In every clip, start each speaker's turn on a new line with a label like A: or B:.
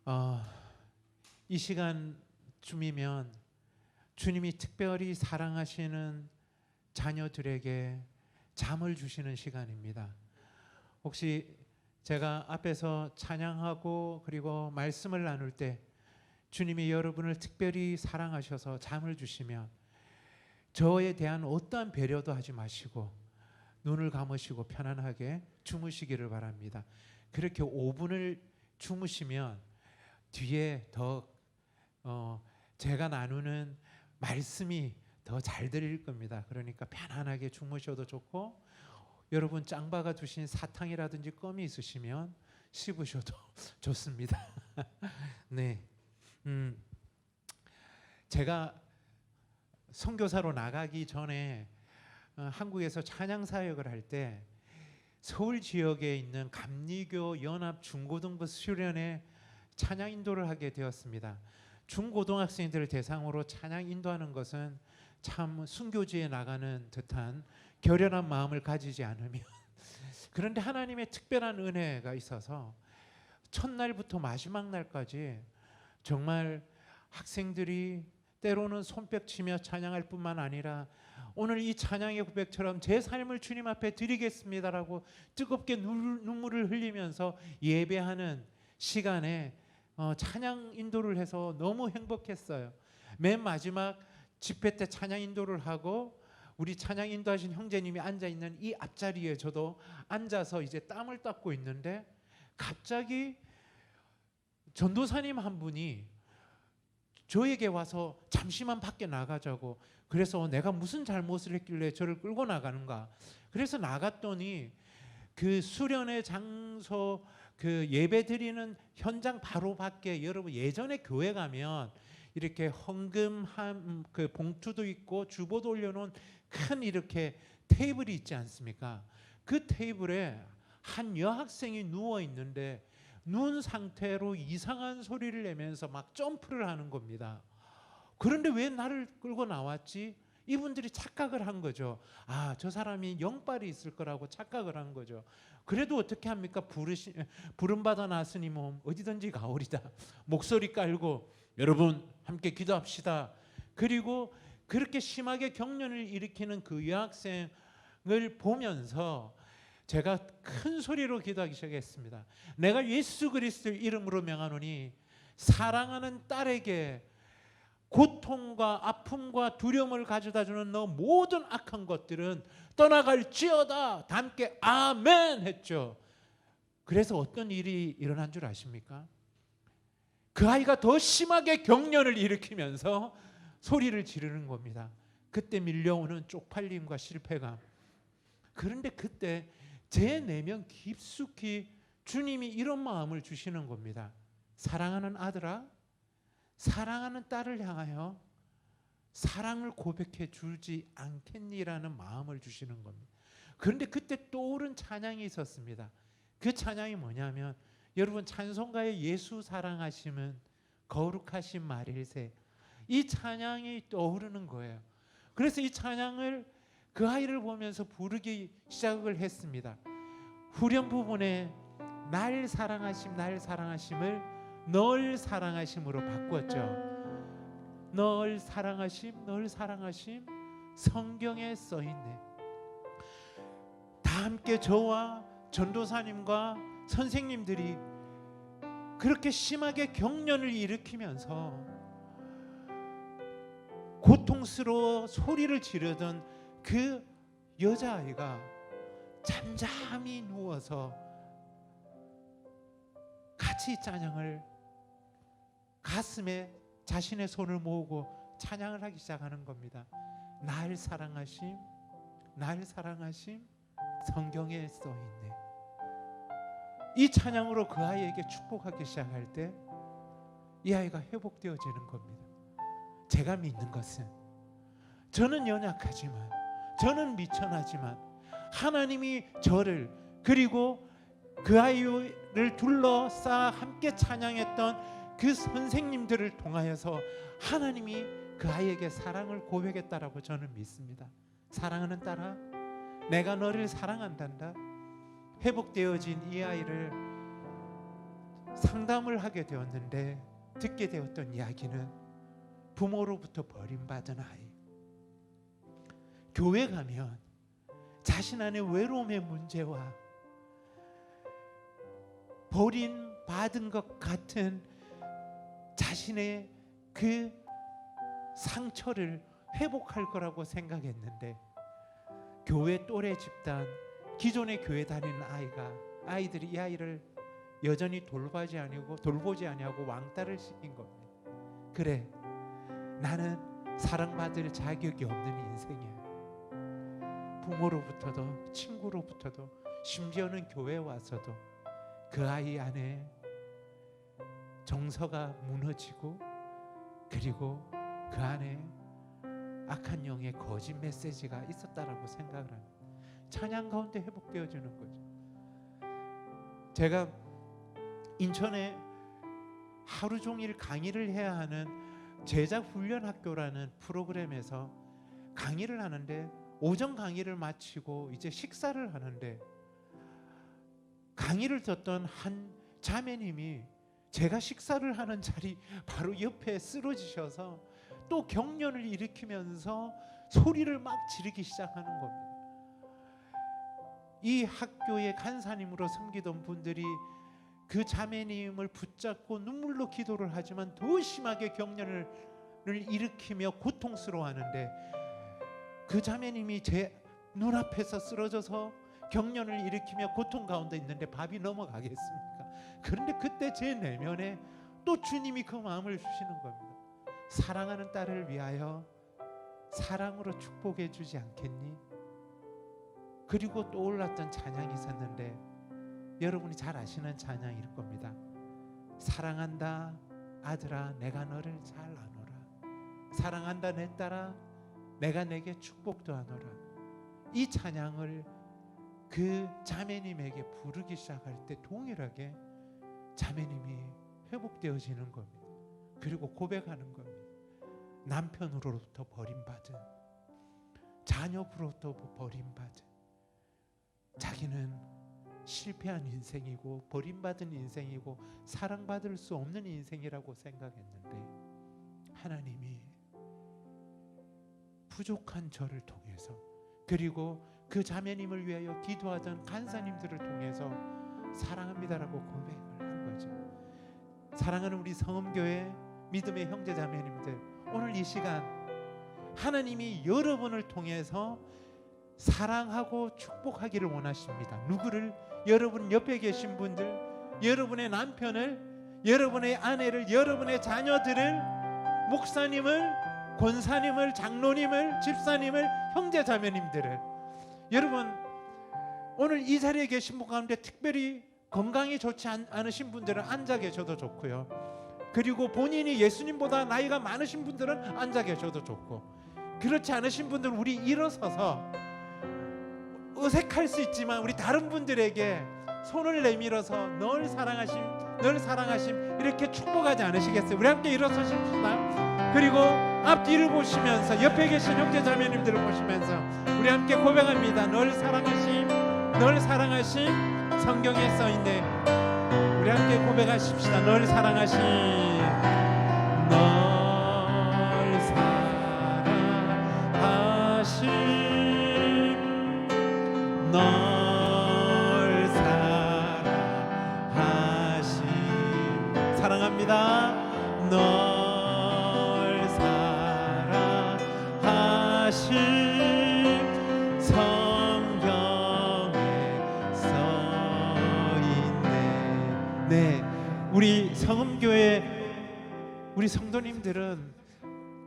A: 어, 이 시간쯤이면 주님이 특별히 사랑하시는 자녀들에게 잠을 주시는 시간입니다. 혹시 제가 앞에서 찬양하고 그리고 말씀을 나눌 때 주님이 여러분을 특별히 사랑하셔서 잠을 주시면 저에 대한 어떠한 배려도 하지 마시고 눈을 감으시고 편안하게 주무시기를 바랍니다. 그렇게 5분을 주무시면 뒤에 더 제가 나누는 말씀이 더 잘 들릴 겁니다. 그러니까 편안하게 주무셔도 좋고, 여러분 짱바가 두신 사탕이라든지 껌이 있으시면 씹으셔도 좋습니다. 네, 제가 선교사로 나가기 전에 한국에서 찬양 사역을 할 때 서울 지역에 있는 감리교 연합 중고등부 수련회 찬양 인도를 하게 되었습니다. 중고등학생들을 대상으로 찬양 인도하는 것은 참 순교지에 나가는 듯한 결연한 마음을 가지지 않으면 그런데 하나님의 특별한 은혜가 있어서 첫날부터 마지막 날까지 정말 학생들이 때로는 손뼉치며 찬양할 뿐만 아니라 오늘 이 찬양의 고백처럼 제 삶을 주님 앞에 드리겠습니다라고 뜨겁게 눈물을 흘리면서 예배하는 시간에 찬양 인도를 해서 너무 행복했어요. 맨 마지막 집회 때 찬양 인도를 하고 우리 찬양 인도하신 형제님이 앉아있는 이 앞자리에 저도 앉아서 이제 땀을 닦고 있는데 갑자기 전도사님 한 분이 저에게 와서 잠시만 밖에 나가자고, 그래서 내가 무슨 잘못을 했길래 저를 끌고 나가는가. 그래서 나갔더니 그 수련회 장소 그 예배 드리는 현장 바로 밖에, 여러분 예전에 교회 가면 이렇게 헌금한 그 봉투도 있고 주보도 올려놓은 큰 이렇게 테이블이 있지 않습니까? 그 테이블에 한 여학생이 누워 있는데 누운 상태로 이상한 소리를 내면서 막 점프를 하는 겁니다. 그런데 왜 나를 끌고 나왔지? 이분들이 착각을 한 거죠. 아, 저 사람이 영빨이 있을 거라고 착각을 한 거죠. 그래도 어떻게 합니까? 부름받아 나으니 몸 어디든지 가오리다. 목소리 깔고 여러분 함께 기도합시다. 그리고 그렇게 심하게 경련을 일으키는 그 여학생을 보면서 제가 큰 소리로 기도하기 시작했습니다. 내가 예수 그리스도의 이름으로 명하노니 사랑하는 딸에게 고통과 아픔과 두려움을 가져다주는 너 모든 악한 것들은 떠나갈지어다. 다 함께 아멘 했죠. 그래서 어떤 일이 일어난 줄 아십니까? 그 아이가 더 심하게 경련을 일으키면서 소리를 지르는 겁니다. 그때 밀려오는 쪽팔림과 실패감. 그런데 그때 제 내면 깊숙이 주님이 이런 마음을 주시는 겁니다. 사랑하는 아들아, 사랑하는 딸을 향하여 사랑을 고백해 주지 않겠니라는 마음을 주시는 겁니다. 그런데 그때 떠오른 찬양이 있었습니다. 그 찬양이 뭐냐면, 여러분 찬송가의 예수 사랑하심은 거룩하신 말일세, 이 찬양이 떠오르는 거예요. 그래서 이 찬양을 그 아이를 보면서 부르기 시작을 했습니다. 후렴 부분에 날 사랑하심 날 사랑하심을 널 사랑하심으로 바꿨죠. 널 사랑하심 널 사랑하심 성경에 써있네. 다 함께 저와 전도사님과 선생님들이 그렇게 심하게 경련을 일으키면서 고통스러워 소리를 지르던 그 여자아이가 잠잠히 누워서 같이 찬양을, 가슴에 자신의 손을 모으고 찬양을 하기 시작하는 겁니다. 날 사랑하심 날 사랑하심 성경에 써있네. 이 찬양으로 그 아이에게 축복하기 시작할 때 이 아이가 회복되어지는 겁니다. 제가 믿는 것은, 저는 연약하지만, 저는 미천하지만 하나님이 저를, 그리고 그 아이를 둘러싸 함께 찬양했던 그 선생님들을 통하여서 하나님이 그 아이에게 사랑을 고백했다라고 저는 믿습니다. 사랑하는 딸아, 내가 너를 사랑한단다. 회복되어진 이 아이를 상담을 하게 되었는데 듣게 되었던 이야기는 부모로부터 버림받은 아이, 교회 가면 자신 안의 외로움의 문제와 버림받은 것 같은 자신의 그 상처를 회복할 거라고 생각했는데, 교회 또래 집단, 기존의 교회 다니는 아이들이 이 아이를 여전히 돌보지 아니하고 왕따를 시킨 겁니다. 그래, 나는 사랑받을 자격이 없는 인생이야. 부모로부터도 친구로부터도 심지어는 교회에 와서도 그 아이 안에 정서가 무너지고, 그리고 그 안에 악한 영의 거짓 메시지가 있었다라고 생각을 합니다. 찬양 가운데 회복되어지는 거죠. 제가 인천에 하루 종일 강의를 해야 하는 제자훈련학교라는 프로그램에서 강의를 하는데, 오전 강의를 마치고 이제 식사를 하는데, 강의를 듣던 한 자매님이 제가 식사를 하는 자리 바로 옆에 쓰러지셔서 또 경련을 일으키면서 소리를 막 지르기 시작하는 겁니다. 이 학교의 간사님으로 섬기던 분들이 그 자매님을 붙잡고 눈물로 기도를 하지만 더 심하게 경련을 일으키며 고통스러워하는데, 그 자매님이 제 눈앞에서 쓰러져서 경련을 일으키며 고통 가운데 있는데 밥이 넘어가겠습니까? 그런데 그때 제 내면에 또 주님이 그 마음을 주시는 겁니다. 사랑하는 딸을 위하여 사랑으로 축복해 주지 않겠니? 그리고 떠올랐던 찬양이 있었는데, 여러분이 잘 아시는 찬양일 겁니다. 사랑한다 아들아 내가 너를 잘 아노라. 사랑한다 내 딸아 내가 내게 축복도 하노라. 이 찬양을 그 자매님에게 부르기 시작할 때 동일하게 자매님이 회복되어지는 겁니다. 그리고 고백하는 겁니다. 남편으로부터 버림받은, 자녀로부터 버림받은, 자기는 실패한 인생이고 버림받은 인생이고 사랑받을 수 없는 인생이라고 생각했는데, 하나님이 부족한 저를 통해서, 그리고 그 자매님을 위하여 기도하던 간사님들을 통해서 사랑합니다라고 고백을 한 거죠. 사랑하는 우리 성음교회 믿음의 형제 자매님들, 오늘 이 시간 하나님이 여러분을 통해서 사랑하고 축복하기를 원하십니다. 누구를? 여러분 옆에 계신 분들, 여러분의 남편을, 여러분의 아내를, 여러분의 자녀들을, 목사님을, 권사님을, 장로님을, 집사님을, 형제 자매님들을. 여러분 오늘 이 자리에 계신 분 가운데 특별히 건강이 좋지 않으신 분들은 앉아 계셔도 좋고요. 그리고 본인이 예수님보다 나이가 많으신 분들은 앉아 계셔도 좋고, 그렇지 않으신 분들은 우리 일어서서, 어색할 수 있지만 우리 다른 분들에게 손을 내밀어서 널 사랑하심, 널 사랑하심 이렇게 축복하지 않으시겠어요? 우리 함께 일어서십시다. 그리고 앞뒤를 보시면서, 옆에 계신 형제 자매님들을 보시면서 우리 함께 고백합니다. 널 사랑하심, 널 사랑하심. 성경에 써있네. 우리 함께 고백하십시다. 널 사랑하심, 널 사랑하심, 널 사랑하심. 사랑합니다. 널 사랑하심. 네, 우리 성음교회 우리 성도님들은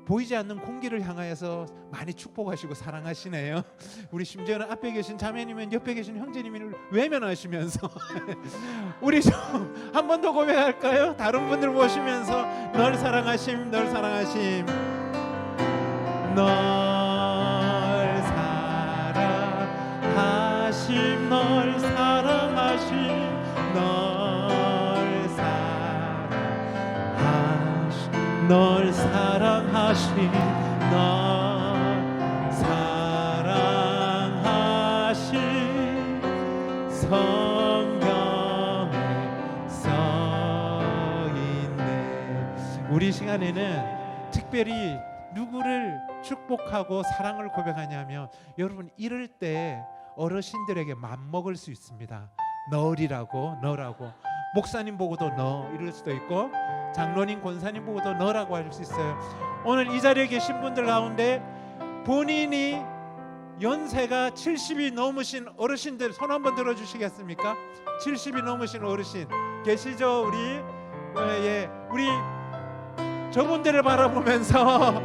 A: 보이지 않는 공기를 향하여서 많이 축복하시고 사랑하시네요. 우리 심지어는 앞에 계신 자매님은 옆에 계신 형제님을 외면하시면서 우리 좀 한 번 더 고백할까요? 다른 분들 보시면서 널 사랑하심, 널 사랑하심, 널 사랑하심, 널 사랑하심, 널 사랑하심, 널 사랑하심. 성경에 써 우리 시간에는 특별히 누구를 축복하고 사랑을 고백하냐면, 여러분 이럴 때 어르신들에게 맘먹을 수 있습니다. 너리라고, 너라고. 목사님 보고도 너 이럴 수도 있고, 장로님 권사님 보고도 너라고 할 수 있어요. 오늘 이 자리에 계신 분들 가운데 본인이 연세가 70이 넘으신 어르신들 손 한번 들어주시겠습니까? 70이 넘으신 어르신 계시죠? 우리 저분들을 바라보면서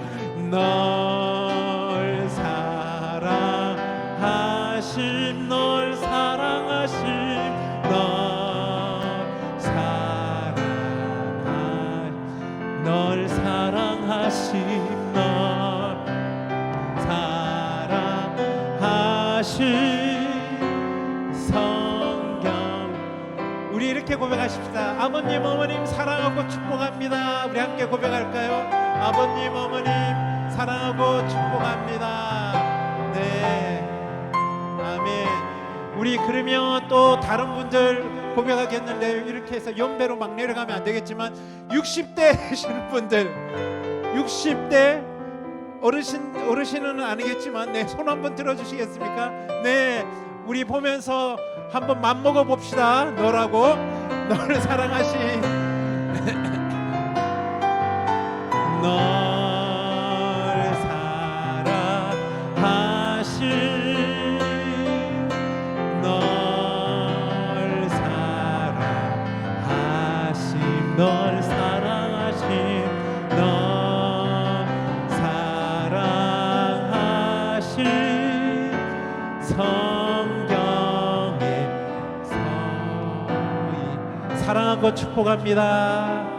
A: 널 사랑하심, 널 사랑하심, 널 사랑하심, 널 사랑하심 성경. 우리 이렇게 고백하십시다. 아버님 어머님 사랑하고 축복합니다. 우리 함께 고백할까요? 아버님 어머님 사랑하고 축복합니다. 네, 아멘. 우리 그러면 또 다른 분들 고백하겠는데, 이렇게 해서 연배로 막 내려가면 안 되겠지만 60대이신 분들, 60대 어르신은 아니겠지만 네, 손 한번 들어주시겠습니까? 네, 우리 보면서 한번 맘먹어 봅시다. 너라고, 너를 사랑하신 널 사랑하신, 널 사랑하신, 널 사랑하신, 널 사랑하신 성경에 서이 사랑하고 축복합니다.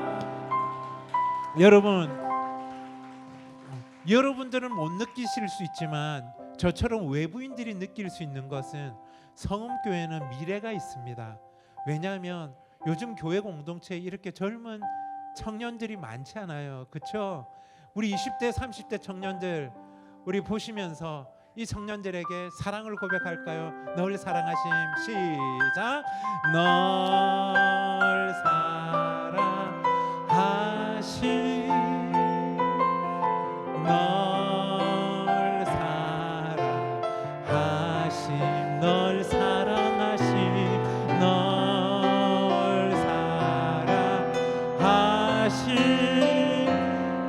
A: 여러분들은 못 느끼실 수 있지만 저처럼 외부인들이 느낄 수 있는 것은 성음교회는 미래가 있습니다. 왜냐하면 요즘 교회 공동체에 이렇게 젊은 청년들이 많지 않아요. 그렇죠? 우리 20대 30대 청년들, 우리 보시면서 이 청년들에게 사랑을 고백할까요? 널 사랑하심. 시작. 널 사랑하심, 널 사랑하심, 널 사랑하심, 널 사랑하심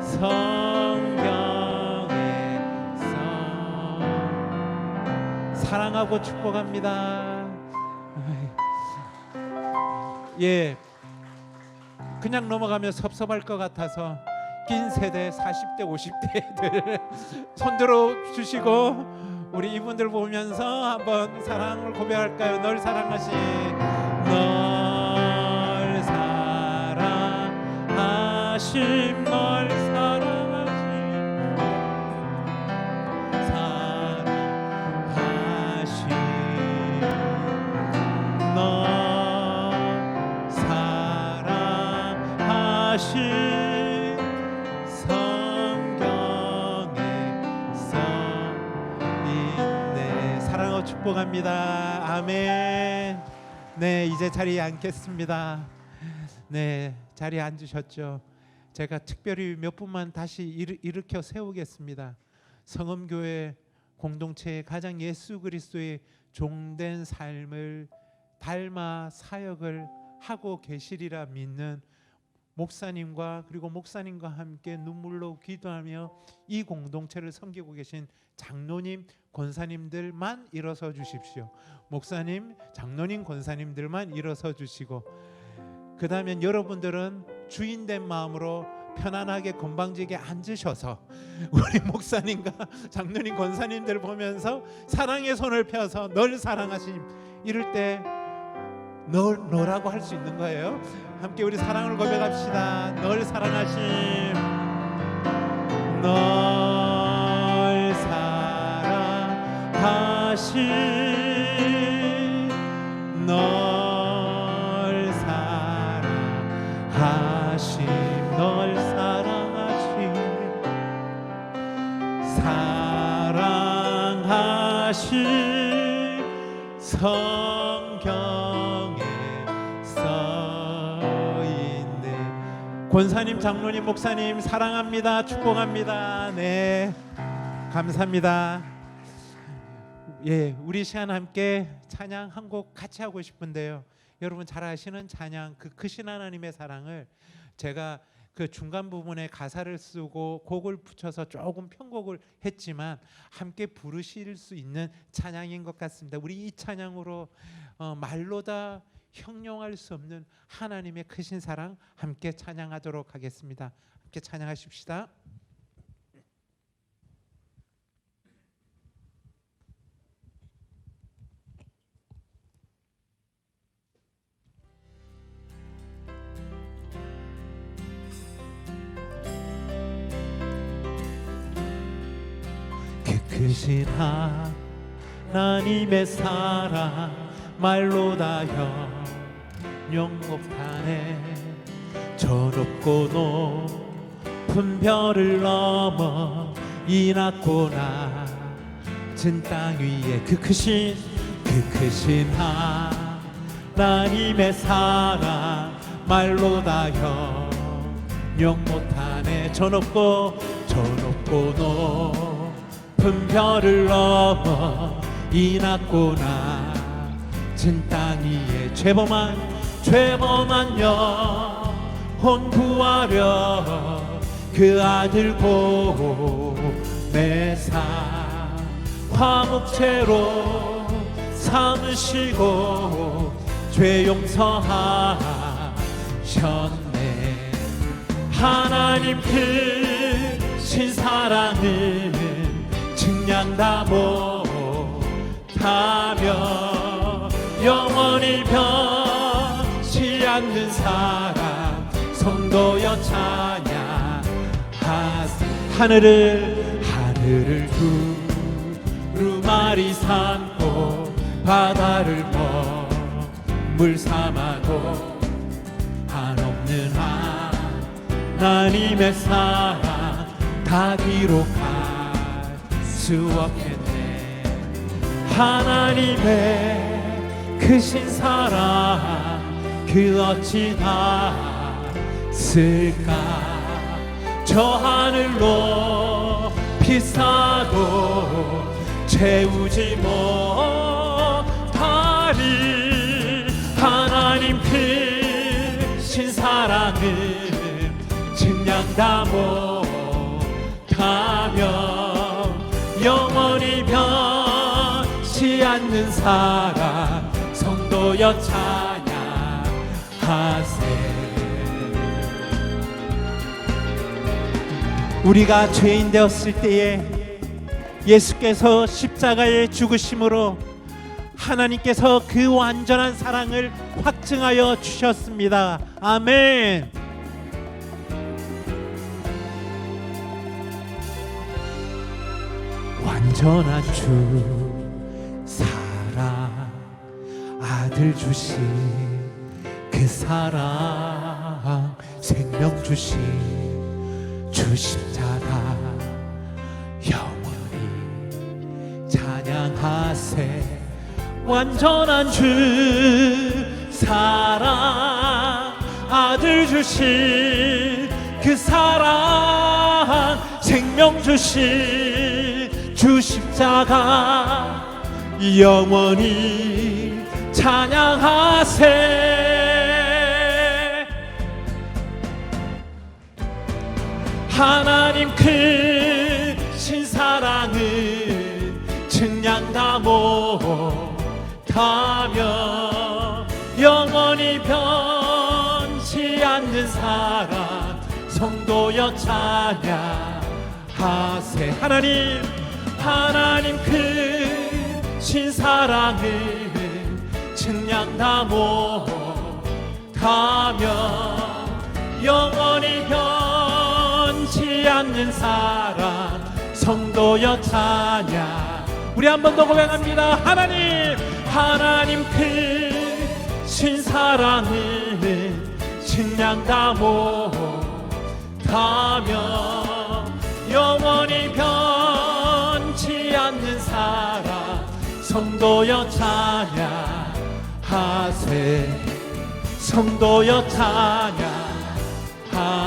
A: 성경에서 사랑하고 축복합니다. 예, 그냥 넘어가면 섭섭할 것 같아서 긴 세대 40대 50대들 손들어 주시고 우리 이분들 보면서 한번 사랑을 고백할까요? 널 사랑하신, 널 사랑하심, 널 사랑하심, 사랑하심, 널 사랑하심 축복합니다. 아멘. 네, 이제 자리에 앉겠습니다. 네, 자리에 앉으셨죠? 제가 특별히 몇 분만 다시 일으켜 세우겠습니다. 성음교회 공동체의 가장 예수 그리스도의 종된 삶을 닮아 사역을 하고 계시리라 믿는 목사님과, 그리고 목사님과 함께 눈물로 기도하며 이 공동체를 섬기고 계신 장로님, 권사님들만 일어서 주십시오. 목사님, 장로님, 권사님들만 일어서 주시고, 그 다음엔 여러분들은 주인된 마음으로 편안하게 건방지게 앉으셔서 우리 목사님과 장로님, 권사님들 보면서 사랑의 손을 펴서 널 사랑하심, 이럴 때 너라고 할 수 있는 거예요. 함께 우리 사랑을 고백합시다. 널 사랑하심, 널 사랑하심, 널 사랑하심, 널 사랑하심, 사랑하심 성경에 써있네. 권사님, 장로님, 목사님 사랑합니다. 축복합니다. 네, 감사합니다. 예, 우리 시간 함께 찬양 한 곡 같이 하고 싶은데요. 여러분 잘 아시는 찬양 그 크신 하나님의 사랑을 제가 그 중간 부분에 가사를 쓰고 곡을 붙여서 조금 편곡을 했지만 함께 부르실 수 있는 찬양인 것 같습니다. 우리 이 찬양으로 말로 다 형용할 수 없는 하나님의 크신 사랑 함께 찬양하도록 하겠습니다. 함께 찬양하십시다. 그 크신 하나님의 사랑 말로 다 형용 못하네. 저 높고 높은 별을 넘어 이 낮고 낮은 땅 위에 그 크신 하나님의 사랑 말로 다 형용 못하네. 저 높고 높은 별을 넘어 이 낮고 낮은 땅 위에 죄범한 영혼 구하려 그 아들 보내사 화목제로 삼으시고 죄 용서하셨네. 하나님 크신 사랑은 측량 다 못하며 영원히 변치 않는 사랑 성도여 찬양하세. 하늘을 두루마리 삼고 바다를 먹물 삼아도 한없는 하나님의 사랑 다 기록할 수 없겠네. 하나님의 크신 사랑 그 어찌 닿을까. 저 하늘 높이 쌓아도 채우지 못하리. 하나님 크신 사랑은 측량 다 못하며 영원히 변치 않는 사랑 성도여 찬양하세. 우리가 죄인 되었을 때에 예수께서 십자가의 죽으심으로 하나님께서 그 완전한 사랑을 확증하여 주셨습니다. 아멘. 완전한 주 사랑 아들 주신 그 사랑 생명 주신 주 십자가 영원히 찬양하세. 완전한 주 사랑 아들 주신 그 사랑 생명 주신 주 십자가 영원히 찬양하세. 하나님 크신 사랑은 측량 다 못하며 영원히 변치 않는 사랑 성도여 찬양하세. 하나님 크신 사랑은 측량 다 못하며 영원히 변치 않는 사랑 성도여 찬양. 우리 한 번 더 고백합니다. 하나님 크신 사랑은 측량 다 못하며 영원히 변치 않는 사랑 성도여 찬양하세. 성도여 찬양하세.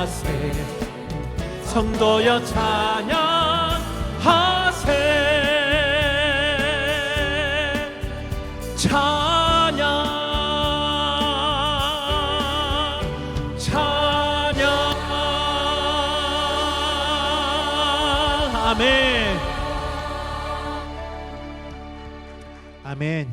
A: 찬양하세. 성도여 찬양하세. 찬양 아멘. 아멘.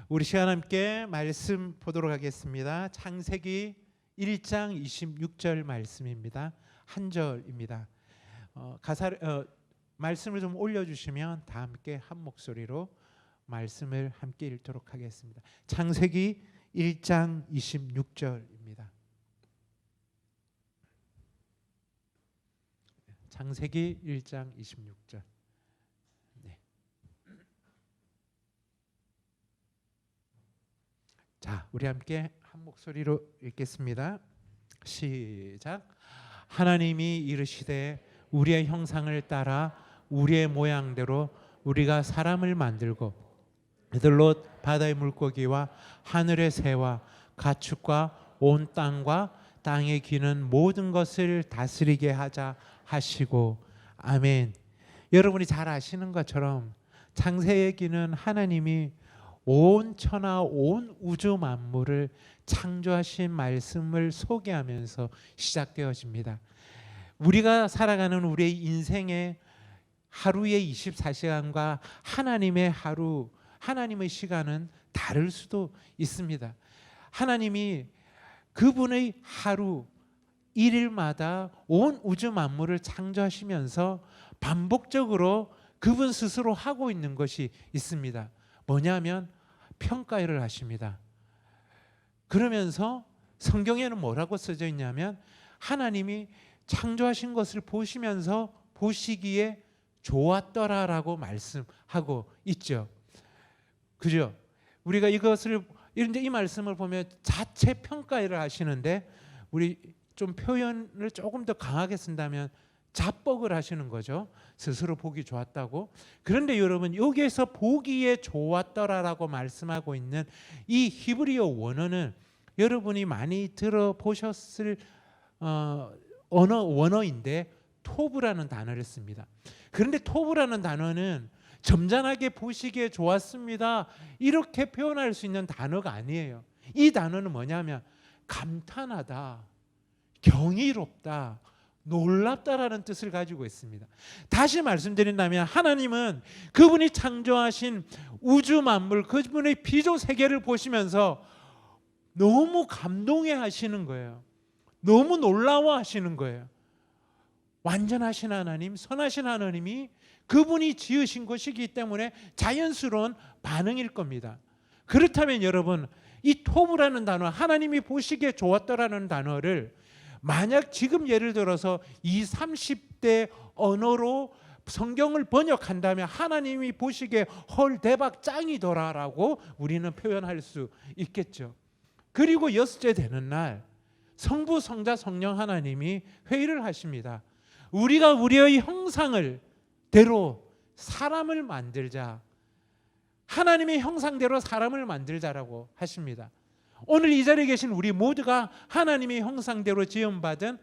A: 우리 시간 함께 말씀 보도록 하겠습니다. 창세기 1장 26절 말씀입니다. 한 절입니다. 말씀을 좀 올려주시면 다 함께 한 목소리로 말씀을 함께 읽도록 하겠습니다. 창세기 1장 26절입니다. 창세기 1장 26절. 네. 자, 우리 함께 한 목소리로 읽겠습니다. 시작. 하나님이 이르시되 우리의 형상을 따라 우리의 모양대로 우리가 사람을 만들고 그들로 바다의 물고기와 하늘의 새와 가축과 온 땅과 땅에 기는 모든 것을 다스리게 하자 하시고. 아멘. 여러분이 잘 아시는 것처럼 창세기는 하나님이 온 천하 온 우주 만물을 창조하신 말씀을 소개하면서 시작되어집니다. 우리가 살아가는 우리의 인생의 하루의 24시간과 하나님의 하루, 하나님의 시간은 다를 수도 있습니다. 하나님이 그분의 하루 일일마다 온 우주 만물을 창조하시면서 반복적으로 그분 스스로 하고 있는 것이 있습니다. 뭐냐면 평가를 하십니다. 그러면서 성경에는 뭐라고 써져 있냐면 하나님이 창조하신 것을 보시면서 보시기에 좋았더라라고 말씀하고 있죠. 그죠? 우리가 이것을 이런데 이 말씀을 보면 자체 평가를 하시는데 우리 좀 표현을 조금 더 강하게 쓴다면 자뻑을 하시는 거죠. 스스로 보기 좋았다고. 그런데 여러분 여기에서 보기에 좋았더라라고 말씀하고 있는 이 히브리어 원어는 여러분이 많이 들어보셨을 원어인데 토브라는 단어를 씁니다. 그런데 토브라는 단어는 점잖하게 보시기에 좋았습니다 이렇게 표현할 수 있는 단어가 아니에요. 이 단어는 뭐냐면 감탄하다, 경이롭다, 놀랍다라는 뜻을 가지고 있습니다. 다시 말씀드린다면 하나님은 그분이 창조하신 우주 만물, 그분의 피조 세계를 보시면서 너무 감동해 하시는 거예요. 너무 놀라워 하시는 거예요. 완전하신 하나님, 선하신 하나님이 그분이 지으신 것이기 때문에 자연스러운 반응일 겁니다. 그렇다면 여러분 이 토브라는 단어, 하나님이 보시기에 좋았더라는 단어를 만약 지금 예를 들어서 20, 30대 언어로 성경을 번역한다면 하나님이 보시기에 헐 대박 짱이더라라고 우리는 표현할 수 있겠죠. 그리고 6째 되는 날 성부, 성자, 성령 하나님이 회의를 하십니다. 우리가 우리의 형상을 대로 사람을 만들자. 하나님의 형상대로 사람을 만들자라고 하십니다. 오늘 이 자리에 계신 우리 모두가 하나님의 형상대로 지음받은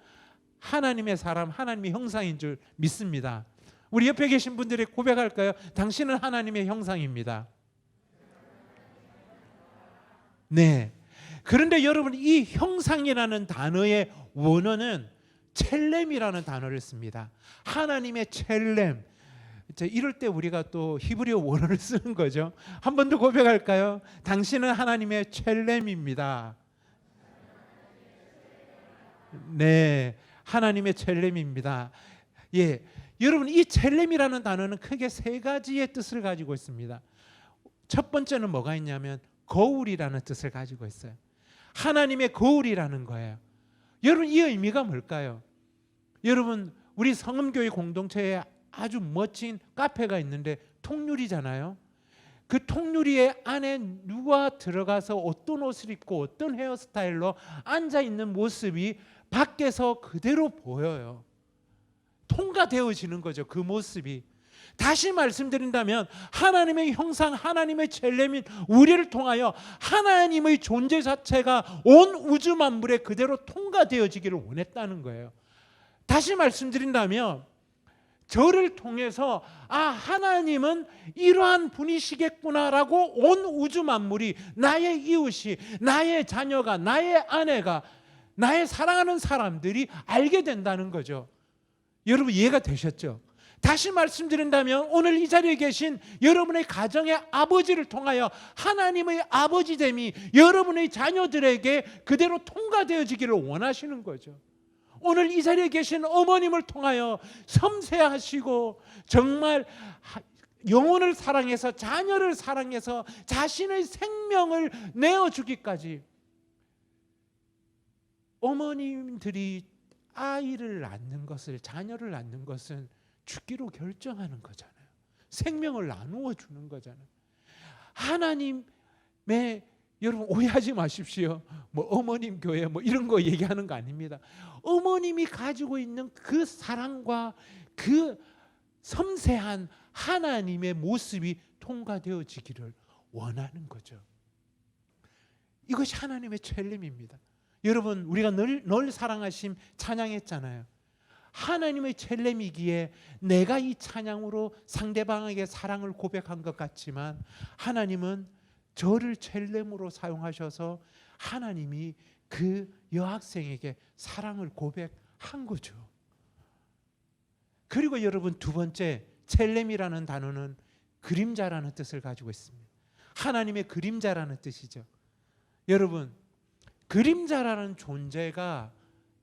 A: 하나님의 사람, 하나님의 형상인 줄 믿습니다. 우리 옆에 계신 분들이 고백할까요? 당신은 하나님의 형상입니다. 네. 그런데 여러분 이 형상이라는 단어의 원어는 첼렘이라는 단어를 씁니다. 하나님의 첼렘. 이럴 때 우리가 또 히브리어 원어를 쓰는 거죠. 한 번 더 고백할까요? 당신은 하나님의 첼렘입니다. 네, 하나님의 첼렘입니다. 예, 여러분 이 첼렘이라는 단어는 크게 세 가지의 뜻을 가지고 있습니다. 첫 번째는 뭐가 있냐면 거울이라는 뜻을 가지고 있어요. 하나님의 거울이라는 거예요. 여러분 이 의미가 뭘까요? 여러분 우리 성음교회 공동체에 아주 멋진 카페가 있는데 통유리잖아요. 그 통유리 안에 누가 들어가서 어떤 옷을 입고 어떤 헤어스타일로 앉아있는 모습이 밖에서 그대로 보여요. 통과되어지는 거죠. 그 모습이. 다시 말씀드린다면 하나님의 형상, 하나님의 첼렘인 우리를 통하여 하나님의 존재 자체가 온 우주 만물에 그대로 통과되어지기를 원했다는 거예요. 다시 말씀드린다면 저를 통해서 하나님은 이러한 분이시겠구나라고 온 우주 만물이, 나의 이웃이, 나의 자녀가, 나의 아내가, 나의 사랑하는 사람들이 알게 된다는 거죠. 여러분 이해가 되셨죠? 다시 말씀드린다면 오늘 이 자리에 계신 여러분의 가정의 아버지를 통하여 하나님의 아버지됨이 여러분의 자녀들에게 그대로 통과되어지기를 원하시는 거죠. 오늘 이 자리에 계신 어머님을 통하여 섬세하시고 정말 영혼을 사랑해서, 자녀를 사랑해서 자신의 생명을 내어주기까지, 어머님들이 아이를 낳는 것을, 자녀를 낳는 것은 죽기로 결정하는 거잖아요. 생명을 나누어 주는 거잖아요. 하나님의, 여러분 오해하지 마십시오. 뭐 어머님 교회 뭐 이런 거 얘기하는 거 아닙니다. 어머님이 가지고 있는 그 사랑과 그 섬세한 하나님의 모습이 통과되어지기를 원하는 거죠. 이것이 하나님의 첼렘입니다. 여러분 우리가 널 사랑하심 찬양했잖아요. 하나님의 첼렘이기에 내가 이 찬양으로 상대방에게 사랑을 고백한 것 같지만 하나님은 저를 첼렘으로 사용하셔서 하나님이 그 여학생에게 사랑을 고백한 거죠. 그리고 여러분 두 번째, 첼렘이라는 단어는 그림자라는 뜻을 가지고 있습니다. 하나님의 그림자라는 뜻이죠. 여러분 그림자라는 존재가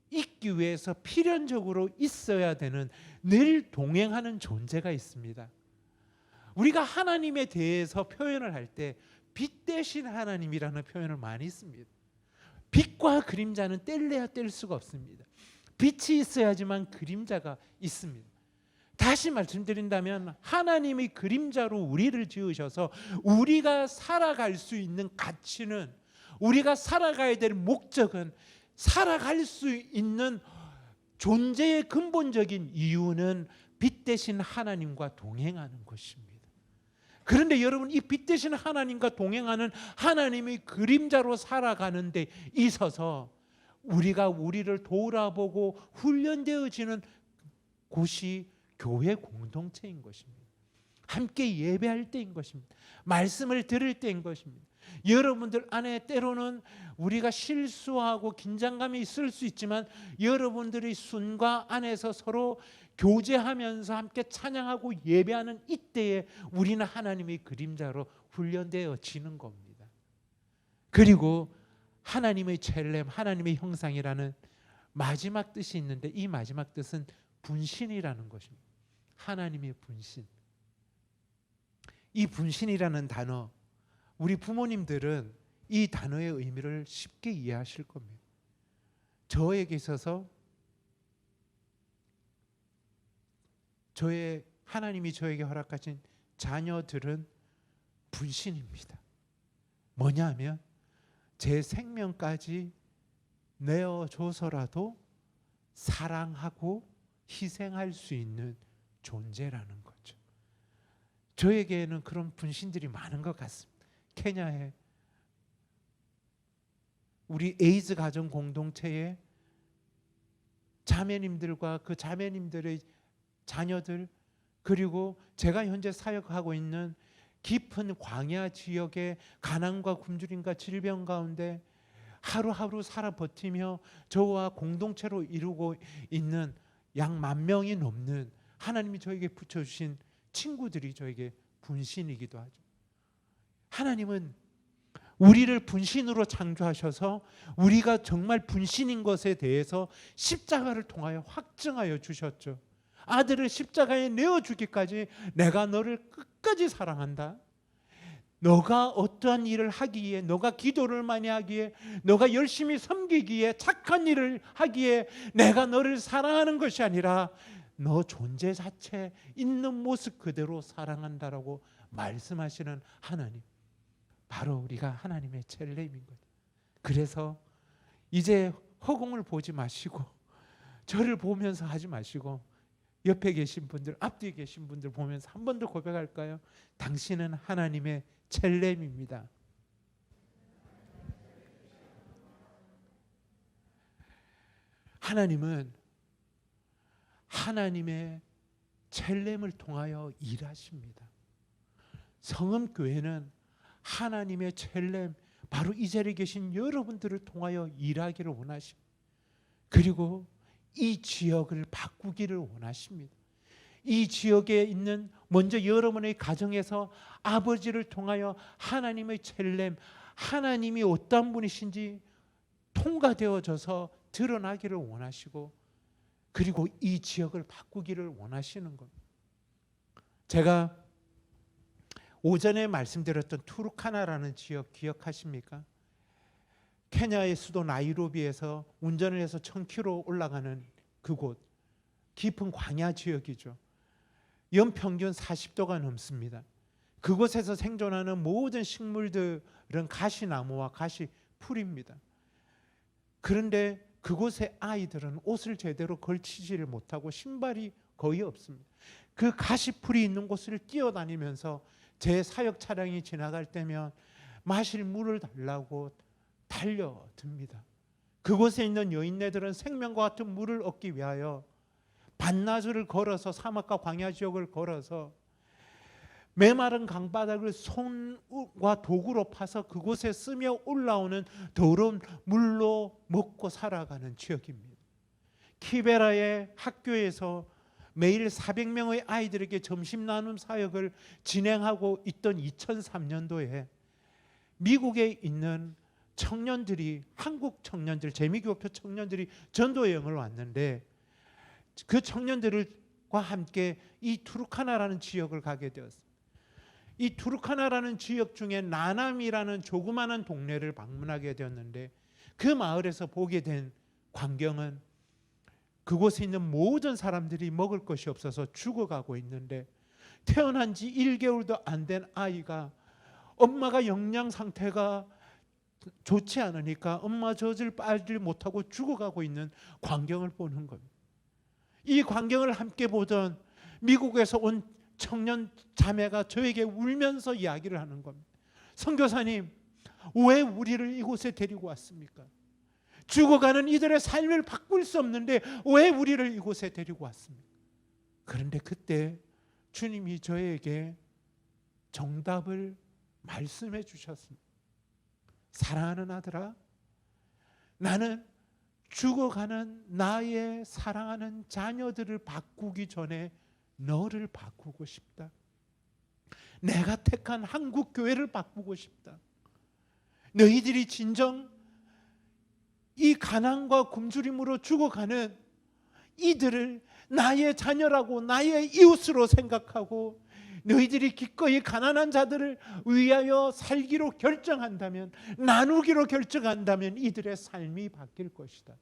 A: 있기 위해서 필연적으로 있어야 되는, 늘 동행하는 존재가 있습니다. 우리가 하나님에 대해서 표현을 할 때 빛 대신 하나님이라는 표현을 많이 씁니다. 빛과 그림자는 뗄래야 뗄 수가 없습니다. 빛이 있어야지만 그림자가 있습니다. 다시 말씀드린다면 하나님의 그림자로 우리를 지으셔서 우리가 살아갈 수 있는 가치는, 우리가 살아가야 될 목적은, 살아갈 수 있는 존재의 근본적인 이유는 빛 대신 하나님과 동행하는 것입니다. 그런데 여러분 이 빛 대신 하나님과 동행하는 하나님의 그림자로 살아가는 데 있어서 우리가 우리를 돌아보고 훈련되어지는 곳이 교회 공동체인 것입니다. 함께 예배할 때인 것입니다. 말씀을 들을 때인 것입니다. 여러분들 안에 때로는 우리가 실수하고 긴장감이 있을 수 있지만 여러분들의 순과 안에서 서로 교제하면서 함께 찬양하고 예배하는 이때에 우리는 하나님의 그림자로 훈련되어지는 겁니다. 그리고 하나님의 첼렘, 하나님의 형상이라는 마지막 뜻이 있는데 이 마지막 뜻은 분신이라는 것입니다. 하나님의 분신. 이 분신이라는 단어, 우리 부모님들은 이 단어의 의미를 쉽게 이해하실 겁니다. 저에게 있어서 하나님이 저에게 허락하신 자녀들은 분신입니다. 뭐냐면 제 생명까지 내어줘서라도 사랑하고 희생할 수 있는 존재라는 거죠. 저에게는 그런 분신들이 많은 것 같습니다. 케냐에 우리 에이즈 가정 공동체에 자매님들과 그 자매님들의 자녀들, 그리고 제가 현재 사역하고 있는 깊은 광야 지역의 가난과 굶주림과 질병 가운데 하루하루 살아 버티며 저와 공동체로 이루고 있는 약 10,000명이 넘는 하나님이 저에게 붙여주신 친구들이 저에게 분신이기도 하죠. 하나님은 우리를 분신으로 창조하셔서 우리가 정말 분신인 것에 대해서 십자가를 통하여 확증하여 주셨죠. 아들을 십자가에 내어주기까지 내가 너를 끝까지 사랑한다. 너가 어떠한 일을 하기에, 너가 기도를 많이 하기에, 너가 열심히 섬기기에, 착한 일을 하기에 내가 너를 사랑하는 것이 아니라 너 존재 자체 있는 모습 그대로 사랑한다라고 말씀하시는 하나님, 바로 우리가 하나님의 첼렘인 거예요. 그래서 이제 허공을 보지 마시고 저를 보면서 하지 마시고 옆에 계신 분들, 앞뒤에 계신 분들 보면서 한 번 더 고백할까요? 당신은 하나님의 첼렘입니다. 하나님은 하나님의 첼렘을 통하여 일하십니다. 성음교회는 하나님의 첼렘, 바로 이 자리에 계신 여러분들을 통하여 일하기를 원하십니다. 그리고 이 지역을 바꾸기를 원하십니다. 이 지역에 있는 먼저 여러분의 가정에서 아버지를 통하여 하나님의 첼렘, 하나님이 어떤 분이신지 통과되어져서 드러나기를 원하시고, 그리고 이 지역을 바꾸기를 원하시는 겁니다. 제가 오전에 말씀드렸던 투르카나라는 지역 기억하십니까? 케냐의 수도 나이로비에서 운전을 해서 1000km 올라가는 그곳, 깊은 광야 지역이죠. 연평균 40도가 넘습니다. 그곳에서 생존하는 모든 식물들은 가시나무와 가시풀입니다. 그런데 그곳의 아이들은 옷을 제대로 걸치지를 못하고 신발이 거의 없습니다. 그 가시풀이 있는 곳을 뛰어다니면서 제 사역 차량이 지나갈 때면 마실 물을 달라고 달려듭니다. 그곳에 있는 여인네들은 생명과 같은 물을 얻기 위하여 반나절을 걸어서 사막과 광야 지역을 걸어서 메마른 강바닥을 손과 도구로 파서 그곳에 쓰며 올라오는 더러운 물로 먹고 살아가는 지역입니다. 키베라의 학교에서 매일 400명의 아이들에게 점심 나눔 사역을 진행하고 있던 2003년도에 미국에 있는 청년들이, 한국 청년들, 재미교회 청년들이 전도 여행을 왔는데 그 청년들과 함께 이 투르카나라는 지역을 가게 되었습니다. 이 투르카나라는 지역 중에 나남이라는 조그마한 동네를 방문하게 되었는데 그 마을에서 보게 된 광경은 그곳에 있는 모든 사람들이 먹을 것이 없어서 죽어가고 있는데 태어난 지 1개월도 안 된 아이가 엄마가 영양 상태가 좋지 않으니까 엄마 젖을 빨지 못하고 죽어가고 있는 광경을 보는 겁니다. 이 광경을 함께 보던 미국에서 온 청년 자매가 저에게 울면서 이야기를 하는 겁니다. 선교사님, 왜 우리를 이곳에 데리고 왔습니까? 죽어가는 이들의 삶을 바꿀 수 없는데 왜 우리를 이곳에 데리고 왔습니까? 그런데 그때 주님이 저에게 정답을 말씀해 주셨습니다. 사랑하는 아들아, 나는 죽어가는 나의 사랑하는 자녀들을 바꾸기 전에 너를 바꾸고 싶다. 내가 택한 한국 교회를 바꾸고 싶다. 너희들이 진정 이 가난과 굶주림으로 죽어가는 이들을 나의 자녀라고 나의 이웃으로 생각하고 너희들이 기꺼이 가난한 자들을 위하여 살기로 결정한다면, 나누기로 결정한다면 이들의 삶이 바뀔 것이다.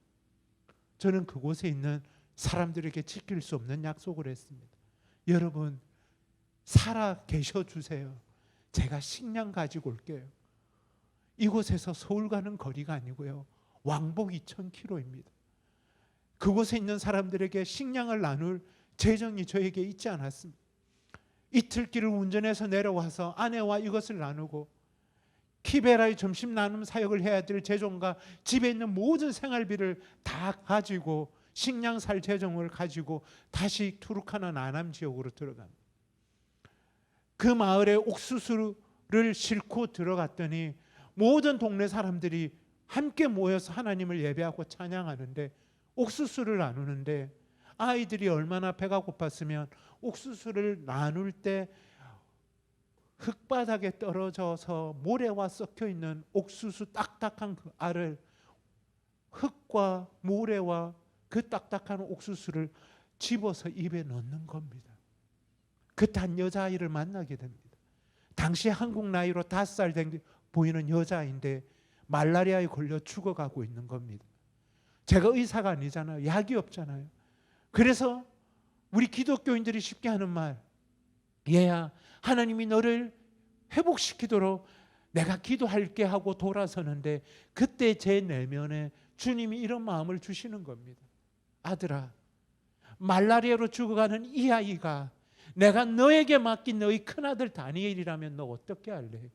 A: 저는 그곳에 있는 사람들에게 지킬 수 없는 약속을 했습니다. 여러분, 살아 계셔 주세요. 제가 식량 가지고 올게요. 이곳에서 서울 가는 거리가 아니고요, 왕복 2000km입니다. 그곳에 있는 사람들에게 식량을 나눌 재정이 저에게 있지 않았습니다. 이틀길을 운전해서 내려와서 아내와 이것을 나누고 키베라의 점심 나눔 사역을 해야 될 재정과 집에 있는 모든 생활비를 다 가지고 식량 살 재정을 가지고 다시 투르카나 나남 지역으로 들어갑니다. 그 마을에 옥수수를 싣고 들어갔더니 모든 동네 사람들이 함께 모여서 하나님을 예배하고 찬양하는데, 옥수수를 나누는데 아이들이 얼마나 배가 고팠으면 옥수수를 나눌 때 흙바닥에 떨어져서 모래와 섞여 있는 옥수수 딱딱한 그 알을 흙과 모래와 그 딱딱한 옥수수를 집어서 입에 넣는 겁니다. 그때 한 여자아이를 만나게 됩니다. 당시 한국 나이로 5살 된 보이는 여자인데 말라리아에 걸려 죽어가고 있는 겁니다. 제가 의사가 아니잖아요. 약이 없잖아요. 그래서 우리 기독교인들이 쉽게 하는 말, 얘야, 하나님이 너를 회복시키도록 내가 기도할게 하고 돌아서는데 그때 제 내면에 주님이 이런 마음을 주시는 겁니다. 아들아, 말라리아로 죽어가는 이 아이가 내가 너에게 맡긴 너희 큰아들 다니엘이라면 너 어떻게 할래?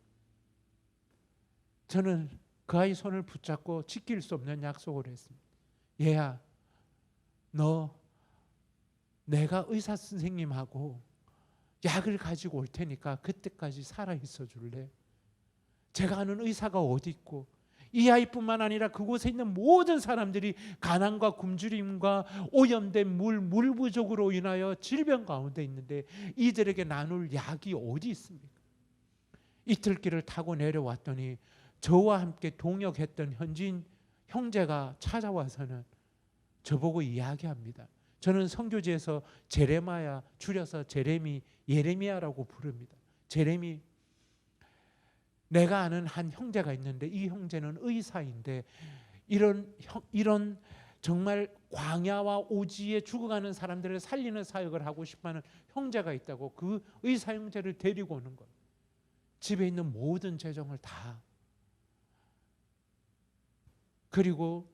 A: 저는 그 아이 손을 붙잡고 지킬 수 없는 약속을 했습니다. 얘야, 너 내가 의사 선생님하고 약을 가지고 올 테니까 그때까지 살아있어 줄래? 제가 아는 의사가 어디 있고, 이 아이뿐만 아니라 그곳에 있는 모든 사람들이 가난과 굶주림과 오염된 물 부족으로 인하여 질병 가운데 있는데 이들에게 나눌 약이 어디 있습니까? 이틀길을 타고 내려왔더니 저와 함께 동역했던 현지인 형제가 찾아와서는 저보고 이야기합니다. 저는 선교지에서 제레마야, 줄여서 예레미야라고 부릅니다. 제레미, 내가 아는 한 형제가 있는데 이 형제는 의사인데 이런 정말 광야와 오지에 죽어가는 사람들을 살리는 사역을 하고 싶어하는 형제가 있다고 그 의사 형제를 데리고 오는 거예요. 집에 있는 모든 재정을 다 그리고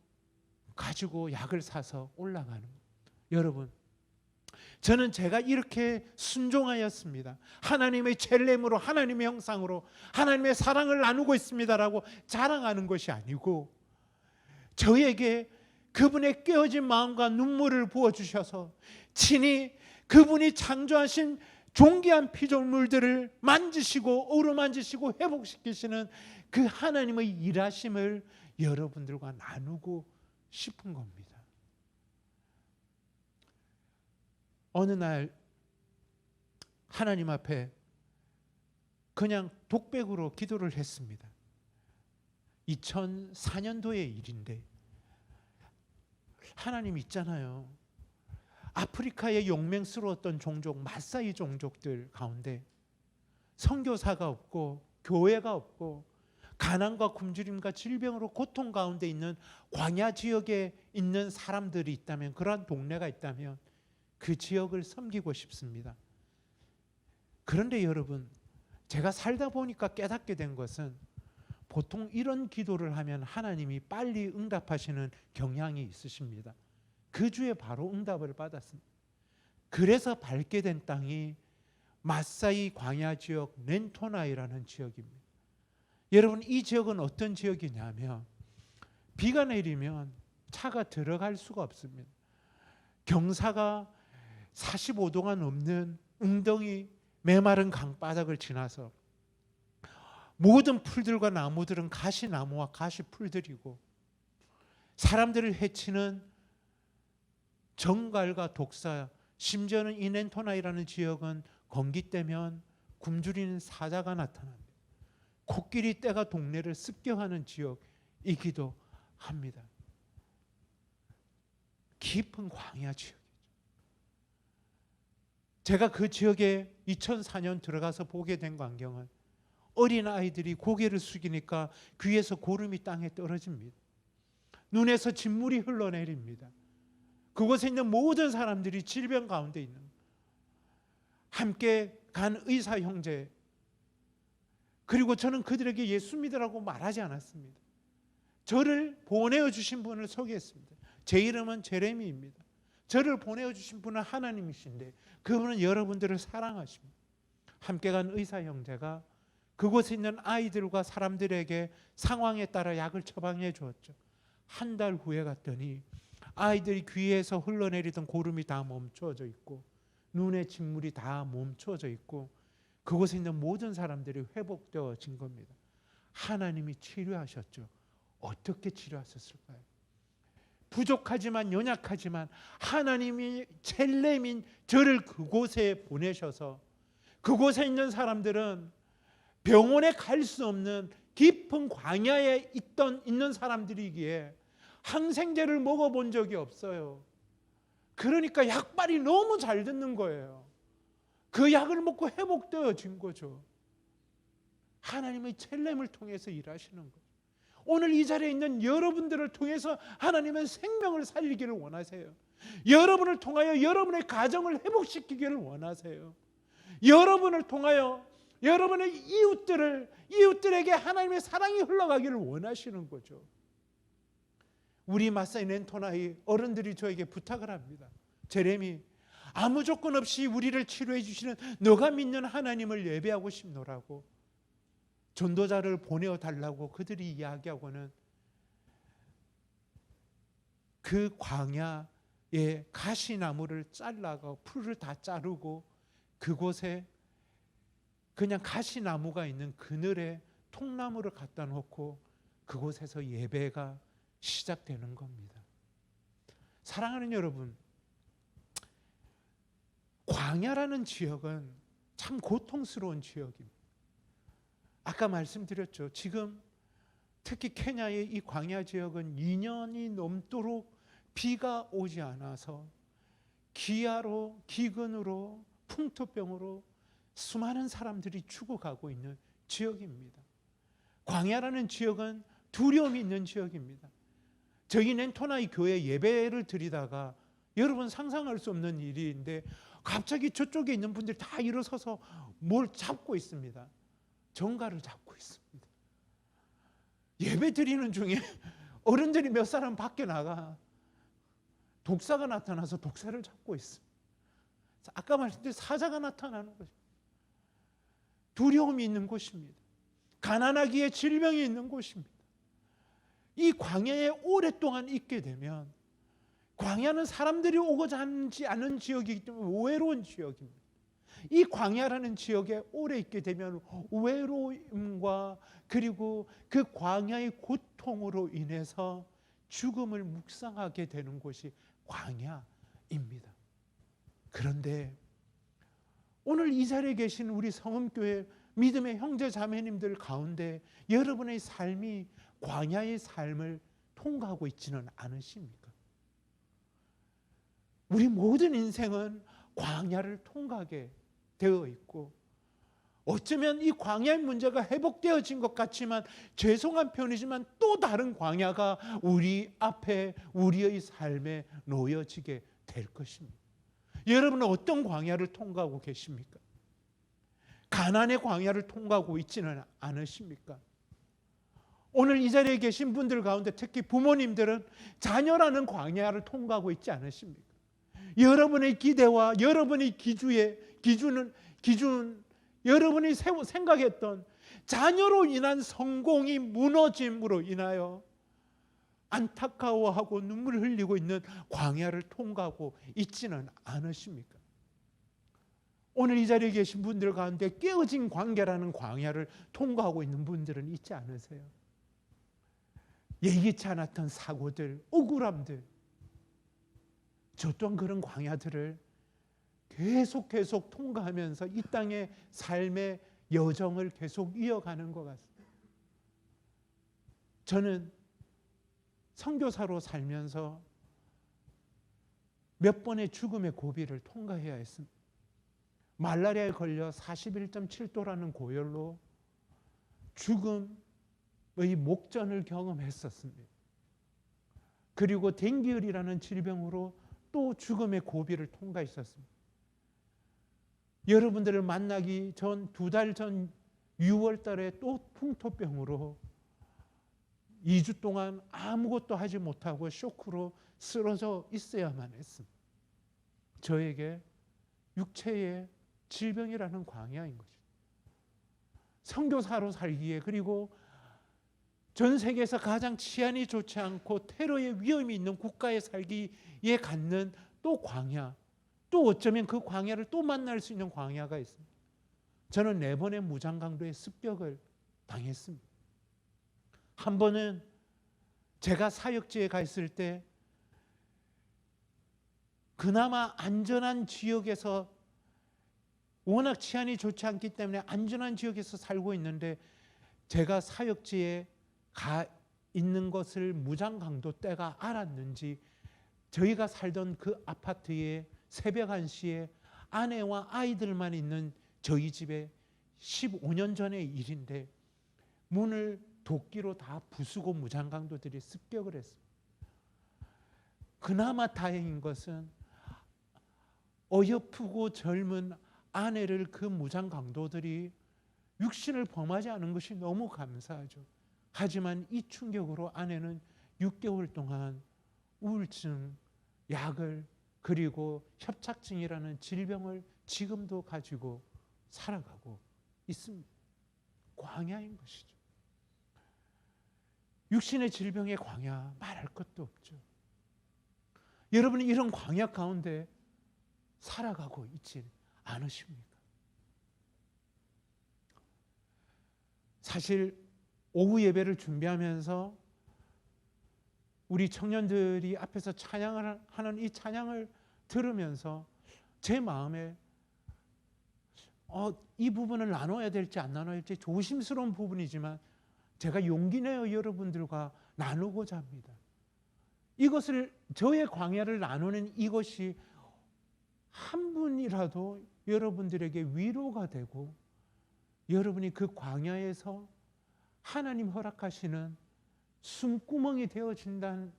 A: 가지고 약을 사서 올라가는 거예요. 여러분, 저는 제가 이렇게 순종하였습니다. 하나님의 첼렘으로, 하나님의 형상으로 하나님의 사랑을 나누고 있습니다라고 자랑하는 것이 아니고 저에게 그분의 깨어진 마음과 눈물을 부어주셔서 친히 그분이 창조하신 존귀한 피조물들을 만지시고 어루만지시고 회복시키시는 그 하나님의 일하심을 여러분들과 나누고 싶은 겁니다. 어느 날 하나님 앞에 그냥 독백으로 기도를 했습니다. 2004년도의 일인데, 하나님 있잖아요. 아프리카의 용맹스러웠던 종족 마사이 종족들 가운데 선교사가 없고 교회가 없고 가난과 굶주림과 질병으로 고통 가운데 있는 광야 지역에 있는 사람들이 있다면, 그러한 동네가 있다면 그 지역을 섬기고 싶습니다. 그런데 여러분, 제가 살다 보니까 깨닫게 된 것은 보통 이런 기도를 하면 하나님이 빨리 응답하시는 경향이 있으십니다. 그 주에 바로 응답을 받았습니다. 그래서 밟게 된 땅이 마사이 광야 지역 렌토나이라는 지역입니다. 여러분, 이 지역은 어떤 지역이냐면 비가 내리면 차가 들어갈 수가 없습니다. 경사가 45도가 넘는 웅덩이 메마른 강바닥을 지나서 모든 풀들과 나무들은 가시나무와 가시풀들이고 사람들을 해치는 정갈과 독사, 심지어는 이 렌토나이라는 지역은 건기때면 굶주리는 사자가 나타납니다. 코끼리 떼가 동네를 습격하는 지역이기도 합니다. 깊은 광야 지역이죠. 제가 그 지역에 2004년 들어가서 보게 된 광경은 어린 아이들이 고개를 숙이니까 귀에서 고름이 땅에 떨어집니다. 눈에서 진물이 흘러내립니다. 그곳에 있는 모든 사람들이 질병 가운데 있는, 함께 간 의사 형제, 그리고 저는 그들에게 예수 믿으라고 말하지 않았습니다. 저를 보내어 주신 분을 소개했습니다. 제 이름은 제레미입니다. 저를 보내어 주신 분은 하나님이신데 그분은 여러분들을 사랑하십니다. 함께 간 의사 형제가 그곳에 있는 아이들과 사람들에게 상황에 따라 약을 처방해 주었죠. 한 달 후에 갔더니 아이들이 귀에서 흘러내리던 고름이 다 멈춰져 있고 눈에 진물이 다 멈춰져 있고 그곳에 있는 모든 사람들이 회복되어진 겁니다. 하나님이 치료하셨죠. 어떻게 치료하셨을까요? 부족하지만 연약하지만 하나님이 첼렘인 저를 그곳에 보내셔서 그곳에 있는 사람들은 병원에 갈 수 없는 깊은 광야에 있는 사람들이기에 항생제를 먹어본 적이 없어요. 그러니까 약발이 너무 잘 듣는 거예요. 그 약을 먹고 회복되어진 거죠. 하나님의 첼렘을 통해서 일하시는 거죠. 오늘 이 자리에 있는 여러분들을 통해서 하나님은 생명을 살리기를 원하세요. 여러분을 통하여 여러분의 가정을 회복시키기를 원하세요. 여러분을 통하여 여러분의 이웃들에게 하나님의 사랑이 흘러가기를 원하시는 거죠. 우리 마사이 렌토나이 어른들이 저에게 부탁을 합니다. 제레미, 아무 조건 없이 우리를 치료해 주시는 너가 믿는 하나님을 예배하고 싶노라고 전도자를 보내어 달라고 그들이 이야기하고는 그 광야에 가시나무를 잘라가 풀을 다 자르고 그곳에 그냥 가시나무가 있는 그늘에 통나무를 갖다 놓고 그곳에서 예배가 시작되는 겁니다. 사랑하는 여러분, 광야라는 지역은 참 고통스러운 지역입니다. 아까 말씀드렸죠. 지금 특히 케냐의 이 광야 지역은 2년이 넘도록 비가 오지 않아서 기아로, 기근으로, 풍토병으로 수많은 사람들이 죽어가고 있는 지역입니다. 광야라는 지역은 두려움이 있는 지역입니다. 저희 렌토나이 교회 예배를 드리다가 여러분 상상할 수 없는 일인데 갑자기 저쪽에 있는 분들이 다 일어서서 뭘 잡고 있습니다. 정가를 잡고 있습니다. 예배 드리는 중에 어른들이 몇 사람 밖에 나가 독사가 나타나서 독사를 잡고 있습니다. 아까 말씀드린 사자가 나타나는 것입니다. 두려움이 있는 곳입니다. 가난하기에 질병이 있는 곳입니다. 이 광야에 오랫동안 있게 되면 광야는 사람들이 오고자 하지 않은 지역이기 때문에 외로운 지역입니다. 이 광야라는 지역에 오래 있게 되면 외로움과 그리고 그 광야의 고통으로 인해서 죽음을 묵상하게 되는 곳이 광야입니다. 그런데 오늘 이 자리에 계신 우리 성음교회 믿음의 형제 자매님들 가운데 여러분의 삶이 광야의 삶을 통과하고 있지는 않으십니까? 우리 모든 인생은 광야를 통과하게 되어 있고 어쩌면 이 광야의 문제가 회복되어진 것 같지만 죄송한 편이지만 또 다른 광야가 우리 앞에 우리의 삶에 놓여지게 될 것입니다. 여러분은 어떤 광야를 통과하고 계십니까? 가난의 광야를 통과하고 있지는 않으십니까? 오늘 이 자리에 계신 분들 가운데 특히 부모님들은 자녀라는 광야를 통과하고 있지 않으십니까? 여러분의 기대와 여러분의 기준 여러분이 생각했던 자녀로 인한 성공이 무너짐으로 인하여 안타까워하고 눈물을 흘리고 있는 광야를 통과하고 있지는 않으십니까? 오늘 이 자리에 계신 분들 가운데 깨어진 관계라는 광야를 통과하고 있는 분들은 있지 않으세요? 예기치 않았던 사고들, 억울함들, 저 또한 그런 광야들을 계속 통과하면서 이 땅의 삶의 여정을 계속 이어가는 것 같습니다. 저는 선교사로 살면서 몇 번의 죽음의 고비를 통과해야 했습니다. 말라리아에 걸려 41.7도라는 고열로 죽음의 목전을 경험했었습니다. 그리고 댕기열이라는 질병으로 또 죽음의 고비를 통과했었습니다. 여러분들을 만나기 전 2달 전 6월 달에 또 풍토병으로 2주 동안 아무것도 하지 못하고 쇼크로 쓰러져 있어야만 했습니다. 저에게 육체의 질병이라는 광야인 거죠. 선교사로 살기에 그리고 전 세계에서 가장 치안이 좋지 않고 테러의 위험이 있는 국가에 살기에 갖는 또 광야, 또 어쩌면 그 광야를 또 만날 수 있는 광야가 있습니다. 저는 4번의 무장강도의 습격을 당했습니다. 한 번은 제가 사역지에 가 있을 때 그나마 안전한 지역에서 워낙 치안이 좋지 않기 때문에 안전한 지역에서 살고 있는데 제가 사역지에 가 있는 것을 무장강도 때가 알았는지 저희가 살던 그 아파트에 새벽 1시에 아내와 아이들만 있는 저희 집에 15년 전의 일인데 문을 도끼로 다 부수고 무장강도들이 습격을 했습니다. 그나마 다행인 것은 어여쁘고 젊은 아내를 그 무장강도들이 육신을 범하지 않은 것이 너무 감사하죠. 하지만 이 충격으로 아내는 6개월 동안 우울증 약을 그리고 협착증이라는 질병을 지금도 가지고 살아가고 있습니다. 광야인 것이죠. 육신의 질병의 광야 말할 것도 없죠. 여러분이 이런 광야 가운데 살아가고 있지 않으십니까? 사실 오후 예배를 준비하면서 우리 청년들이 앞에서 찬양을 하는 이 찬양을 들으면서 제 마음에 이 부분을 나눠야 될지 안 나눠야 될지 조심스러운 부분이지만 제가 용기 내어 여러분들과 나누고자 합니다. 이것을, 저의 광야를 나누는 이것이 한 분이라도 여러분들에게 위로가 되고 여러분이 그 광야에서 하나님 허락하시는 숨구멍이 되어진다는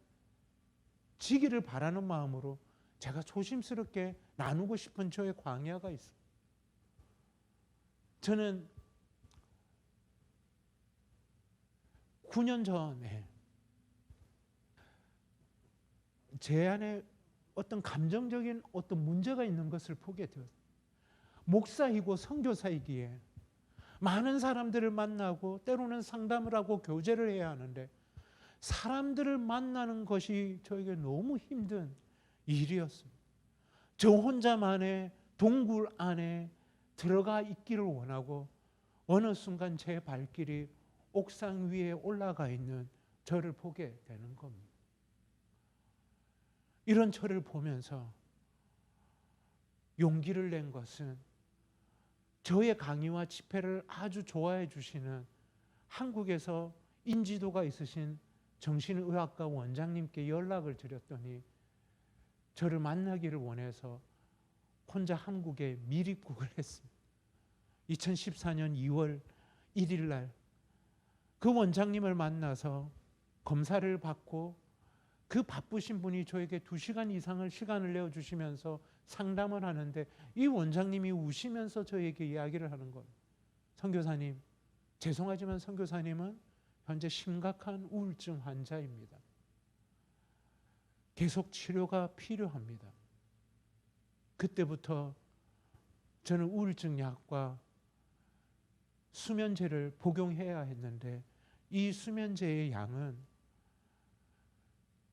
A: 지기를 바라는 마음으로 제가 조심스럽게 나누고 싶은 저의 광야가 있어요. 저는 9년 전에 제 안에 어떤 감정적인 어떤 문제가 있는 것을 보게 되었어요. 목사이고 선교사이기에 많은 사람들을 만나고 때로는 상담을 하고 교제를 해야 하는데 사람들을 만나는 것이 저에게 너무 힘든 일이었습니다. 저 혼자만의 동굴 안에 들어가 있기를 원하고 어느 순간 제 발길이 옥상 위에 올라가 있는 저를 보게 되는 겁니다. 이런 저를 보면서 용기를 낸 것은 저의 강의와 집회를 아주 좋아해 주시는 한국에서 인지도가 있으신 정신의학과 원장님께 연락을 드렸더니 저를 만나기를 원해서 혼자 한국에 미립국을 했습니다. 2014년 2월 1일 날 그 원장님을 만나서 검사를 받고 그 바쁘신 분이 저에게 2시간 이상을 시간을 내어주시면서 상담을 하는데 이 원장님이 우시면서 저에게 이야기를 하는 겁니다. 선교사님, 죄송하지만 선교사님은 현재 심각한 우울증 환자입니다. 계속 치료가 필요합니다. 그때부터 저는 우울증 약과 수면제를 복용해야 했는데 이 수면제의 양은,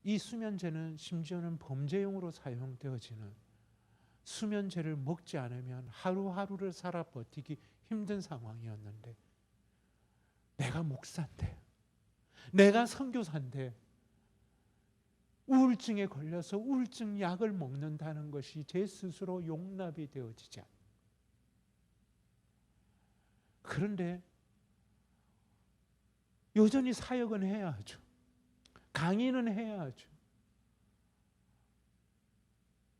A: 이 수면제는 심지어는 범죄용으로 사용되어지는 수면제를 먹지 않으면 하루하루를 살아 버티기 힘든 상황이었는데 내가 목사인데, 내가 선교사인데 우울증에 걸려서 우울증 약을 먹는다는 것이 제 스스로 용납이 되어지지 않아요. 그런데 여전히 사역은 해야 하죠. 강의는 해야 하죠.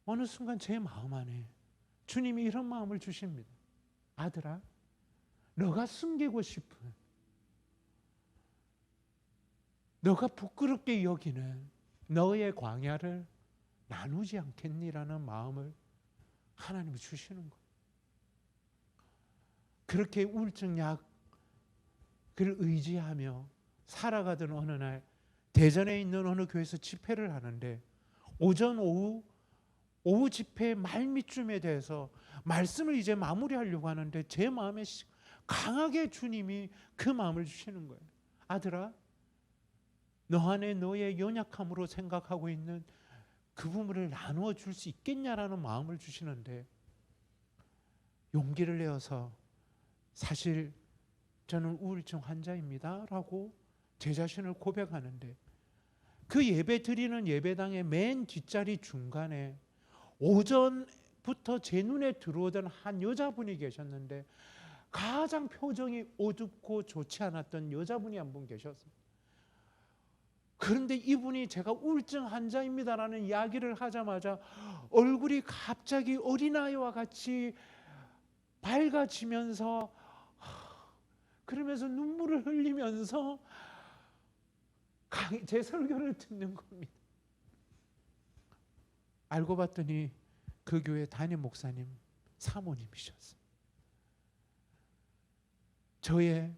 A: 어느 순간 제 마음 안에 주님이 이런 마음을 주십니다. 아들아, 너가 숨기고 싶은, 너가 부끄럽게 여기는 너의 광야를 나누지 않겠니라는 마음을 하나님이 주시는 거예요. 그렇게 우울증 약을 의지하며 살아가던 어느 날 대전에 있는 어느 교회에서 집회를 하는데 오전 오후 집회 말미쯤에 대해서 말씀을 이제 마무리하려고 하는데 제 마음에 강하게 주님이 그 마음을 주시는 거예요. 아들아, 너 안에 너의 연약함으로 생각하고 있는 그 부분을 나누어 줄 수 있겠냐라는 마음을 주시는데 용기를 내어서 사실 저는 우울증 환자입니다 라고 제 자신을 고백하는데 그 예배 드리는 예배당의 맨 뒷자리 중간에 오전부터 제 눈에 들어오던 한 여자분이 계셨는데 가장 표정이 어둡고 좋지 않았던 여자분이 한 분 계셨어요. 그런데 이분이 제가 우울증 환자입니다라는 이야기를 하자마자 얼굴이 갑자기 어린아이와 같이 밝아지면서 그러면서 눈물을 흘리면서 제 설교를 듣는 겁니다. 알고 봤더니 그 교회 담임 목사님 사모님이셨어요. 저의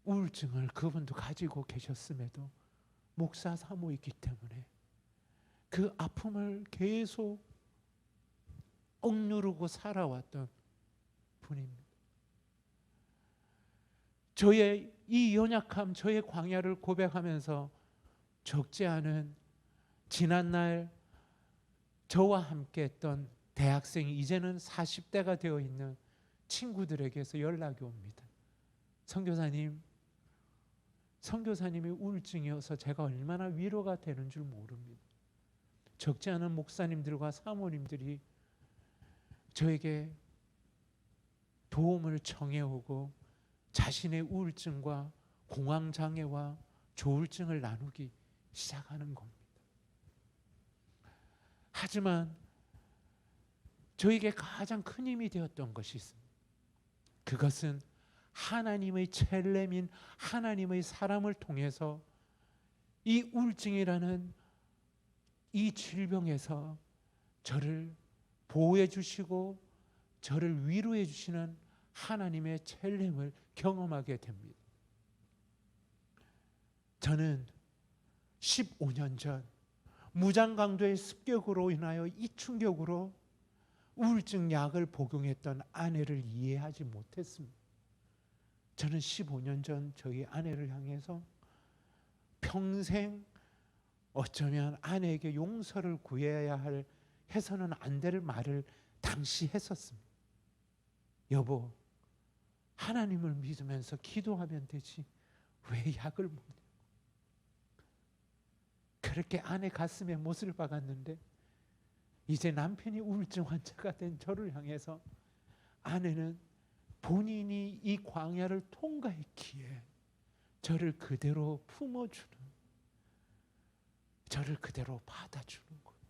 A: 우울증을 그분도 가지고 계셨음에도 목사 사모이기 때문에 그 아픔을 계속 억누르고 살아왔던 분입니다. 저의 이 연약함, 저의 광야를 고백하면서 적지 않은 지난날 저와 함께 했던 대학생이 이제는 40대가 되어 있는 친구들에게서 연락이 옵니다. 선교사님이 우울증이어서 제가 얼마나 위로가 되는 줄 모릅니다. 적지 않은 목사님들과 사모님들이 저에게 도움을 청해오고 자신의 우울증과 공황장애와 조울증을 나누기 시작하는 겁니다. 하지만 저에게 가장 큰 힘이 되었던 것이 있습니다. 그것은 하나님의 첼렘인 하나님의 사람을 통해서 이 우울증이라는 이 질병에서 저를 보호해 주시고 저를 위로해 주시는 하나님의 첼렘을 경험하게 됩니다. 저는 15년 전 무장강도의 습격으로 인하여 이 충격으로 우울증 약을 복용했던 아내를 이해하지 못했습니다. 저는 15년 전 저희 아내를 향해서 평생 어쩌면 아내에게 용서를 구해야 할 해서는 안 될 말을 당시 했었습니다. 여보, 하나님을 믿으면서 기도하면 되지 왜 약을 먹냐. 그렇게 아내 가슴에 못을 박았는데 이제 남편이 우울증 환자가 된 저를 향해서 아내는 본인이 이 광야를 통과했기에 저를 그대로 품어주는, 저를 그대로 받아주는 거예요.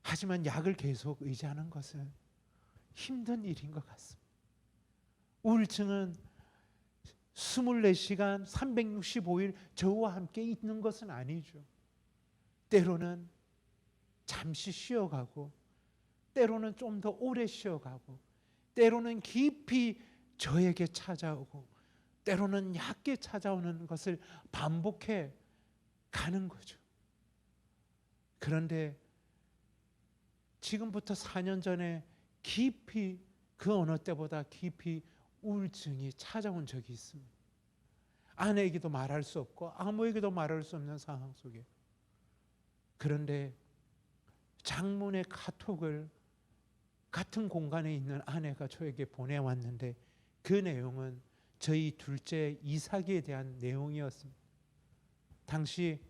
A: 하지만 약을 계속 의지하는 것은 힘든 일인 것 같습니다. 우울증은 24시간 365일 저와 함께 있는 것은 아니죠. 때로는 잠시 쉬어가고, 때로는 좀 더 오래 쉬어가고, 때로는 깊이 저에게 찾아오고, 때로는 얕게 찾아오는 것을 반복해 가는 거죠. 그런데 지금부터 4년 전에 깊이, 그 어느 때보다 깊이 우울증이 찾아온 적이 있습니다. 아내에게도 말할 수 없고 아무에게도 말할 수 없는 상황 속에. 그런데 장문의 카톡을 같은 공간에 있는 아내가 저에게 보내왔는데 그 내용은 저희 둘째 이삭에 대한 내용이었습니다. 당시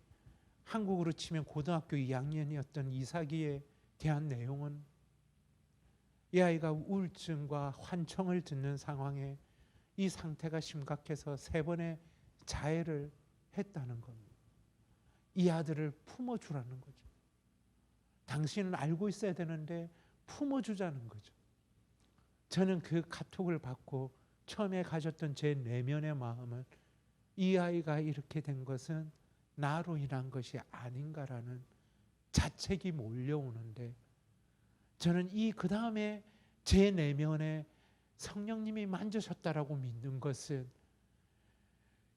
A: 한국으로 치면 고등학교 2학년이었던 이삭이에 대한 내용은 이 아이가 우울증과 환청을 듣는 상황에 이 상태가 심각해서 3번의 자해를 했다는 겁니다. 이 아들을 품어주라는 거죠. 당신은 알고 있어야 되는데 품어주자는 거죠. 저는 그 카톡을 받고 처음에 가졌던 제 내면의 마음은 이 아이가 이렇게 된 것은 나로 인한 것이 아닌가라는 자책이 몰려오는데, 저는 그 다음에 제 내면에 성령님이 만져셨다라고 믿는 것은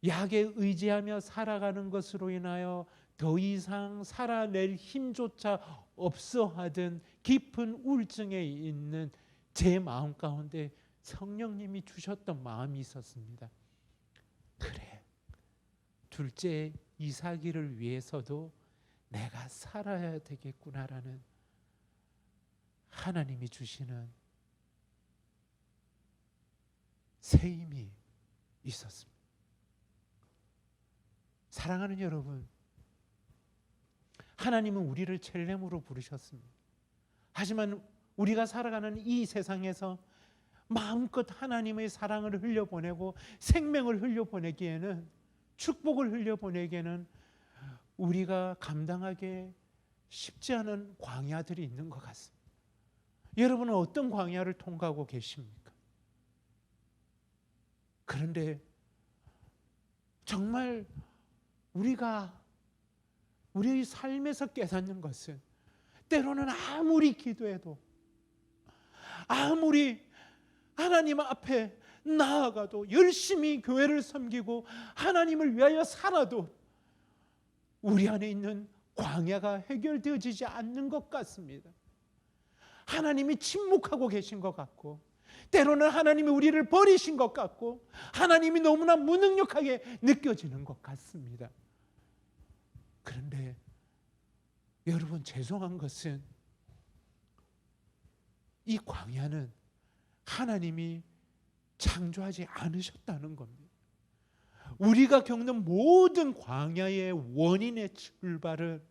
A: 약에 의지하며 살아가는 것으로 인하여 더 이상 살아낼 힘조차 없어 하던 깊은 우울증에 있는 제 마음 가운데 성령님이 주셨던 마음이 있었습니다. 그래, 둘째 이삭이를 위해서도 내가 살아야 되겠구나라는 하나님이 주시는 새 힘이 있었습니다. 사랑하는 여러분, 하나님은 우리를 첼렘으로 부르셨습니다. 하지만 우리가 살아가는 이 세상에서 마음껏 하나님의 사랑을 흘려보내고 생명을 흘려보내기에는, 축복을 흘려보내기에는 우리가 감당하기 쉽지 않은 광야들이 있는 것 같습니다. 여러분은 어떤 광야를 통과하고 계십니까? 그런데 정말 우리의 삶에서 깨닫는 것은 때로는 아무리 기도해도, 아무리 하나님 앞에 나아가도 열심히 교회를 섬기고 하나님을 위하여 살아도 우리 안에 있는 광야가 해결되어지지 않는 것 같습니다. 하나님이 침묵하고 계신 것 같고, 때로는 하나님이 우리를 버리신 것 같고, 하나님이 너무나 무능력하게 느껴지는 것 같습니다. 그런데 여러분, 죄송한 것은 이 광야는 하나님이 창조하지 않으셨다는 겁니다. 우리가 겪는 모든 광야의 원인의 출발은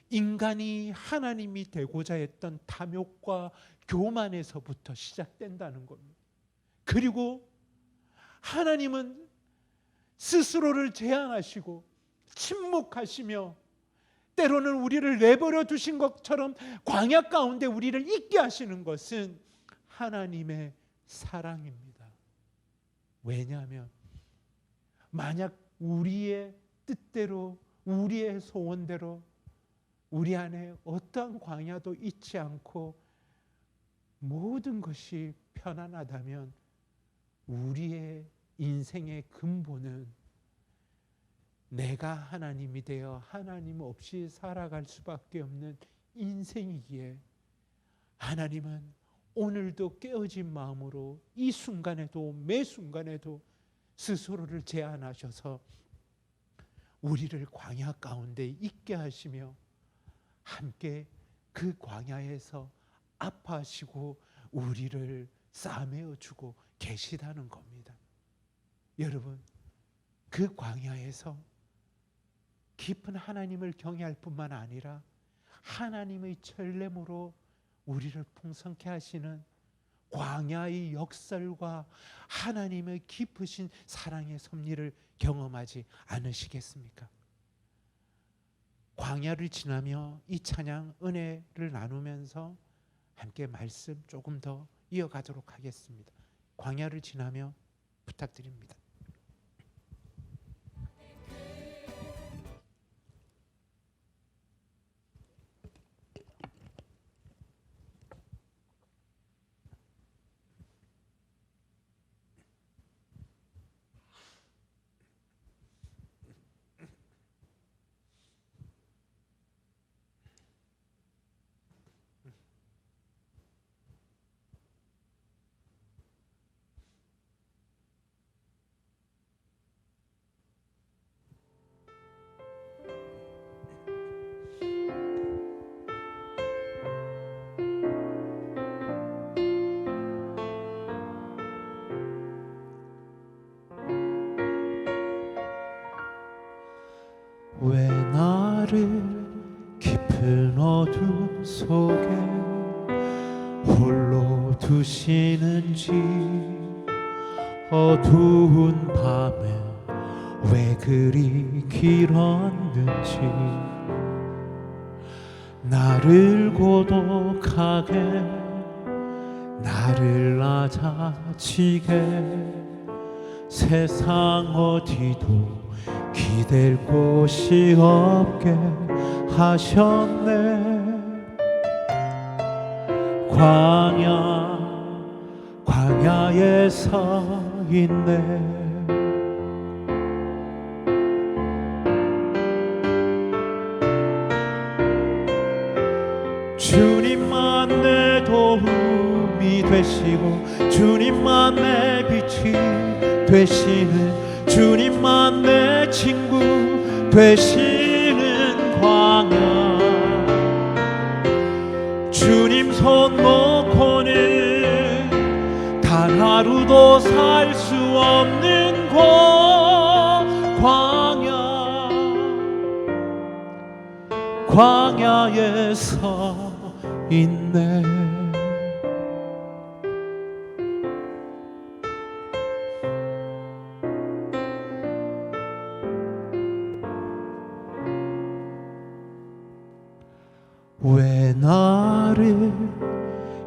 A: 인간이 하나님이 되고자 했던 탐욕과 교만에서부터 시작된다는 겁니다. 그리고 하나님은 스스로를 제한하시고 침묵하시며 때로는 우리를 내버려 두신 것처럼 광야 가운데 우리를 있게 하시는 것은 하나님의 사랑입니다. 왜냐하면 만약 우리의 뜻대로, 우리의 소원대로 우리 안에 어떠한 광야도 있지 않고 모든 것이 편안하다면 우리의 인생의 근본은 내가 하나님이 되어 하나님 없이 살아갈 수밖에 없는 인생이기에, 하나님은 오늘도 깨어진 마음으로 이 순간에도 매 순간에도 스스로를 제한하셔서 우리를 광야 가운데 있게 하시며 함께 그 광야에서 아파하시고 우리를 싸매어 주고 계시다는 겁니다. 여러분, 그 광야에서 깊은 하나님을 경외할 뿐만 아니라 하나님의 전렘으로 우리를 풍성케 하시는 광야의 역설과 하나님의 깊으신 사랑의 섭리를 경험하지 않으시겠습니까? 광야를 지나며 이 찬양 은혜를 나누면서 함께 말씀 조금 더 이어가도록 하겠습니다. 광야를 지나며 부탁드립니다. 왜 나를 깊은 어둠 속에 홀로 두시는지, 어두운 밤에 왜 그리 길었는지, 나를 고독하게 나를 낮아지게 세상 어디도 기댈 곳이 없게 하셨네. 광야에 서 있네. 주님만 내 도움이 되시고 주님만 내 빛이 되시는, 주님만 내 친구 되시는 광야, 주님 손 놓고는 단 하루도 살 수 없는 곳, 광야에 서 있네. 왜 나를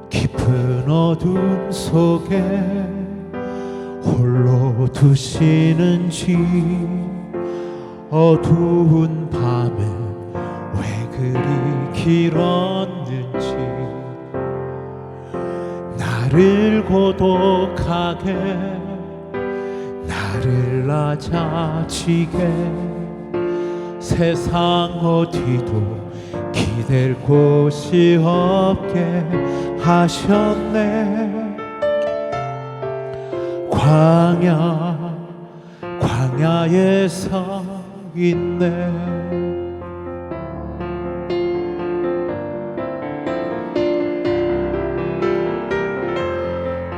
A: 깊은 어둠 속에 홀로 두시는지, 어두운 밤에 왜 그리 길었는지, 나를 고독하게 나를 낮아지게 세상 어디도 기댈 곳이 없게 하셨네. 광야에 서 있네.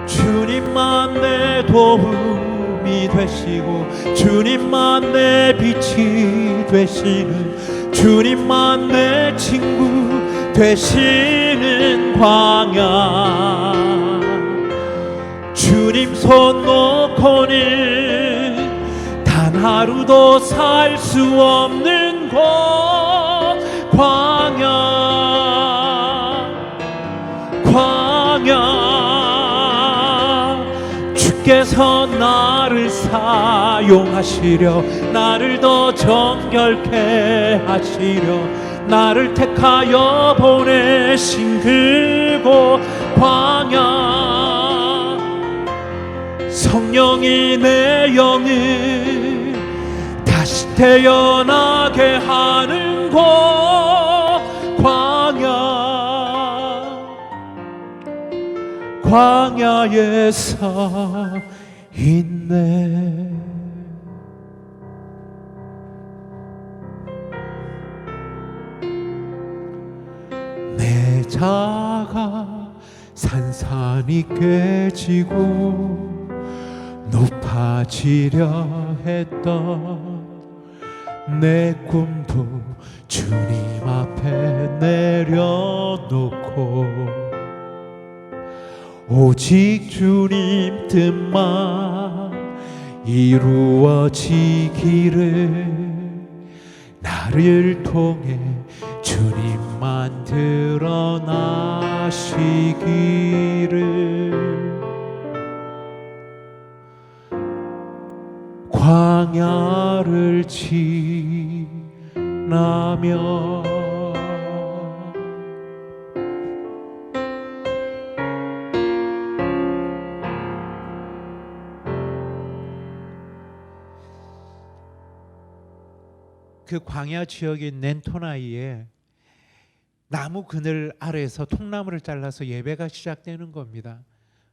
A: 주님만 내 도움이 되시고 주님만 내 빛이 되시는 주님만 내 친구 되시는 광야. 주님 손 놓고는 단 하루도 살 수 없는 곳 광야. 주께서 나를 사용하시려 나를 더 정결케 하시려 나를 택하여 보내신 그곳 광야. 성령이 내 영을 다시 태어나게 하는 곳 광야에 서 있네. 내 자가 산산이 깨지고 높아지려 했던 내 꿈도 주님 앞에 내려놓고 오직 주님 뜻만 이루어지기를 나를 통해 주님만 드러나시기를. 광야를 지나며 그 광야 지역인 넨토나이에 나무 그늘 아래에서 통나무를 잘라서 예배가 시작되는 겁니다.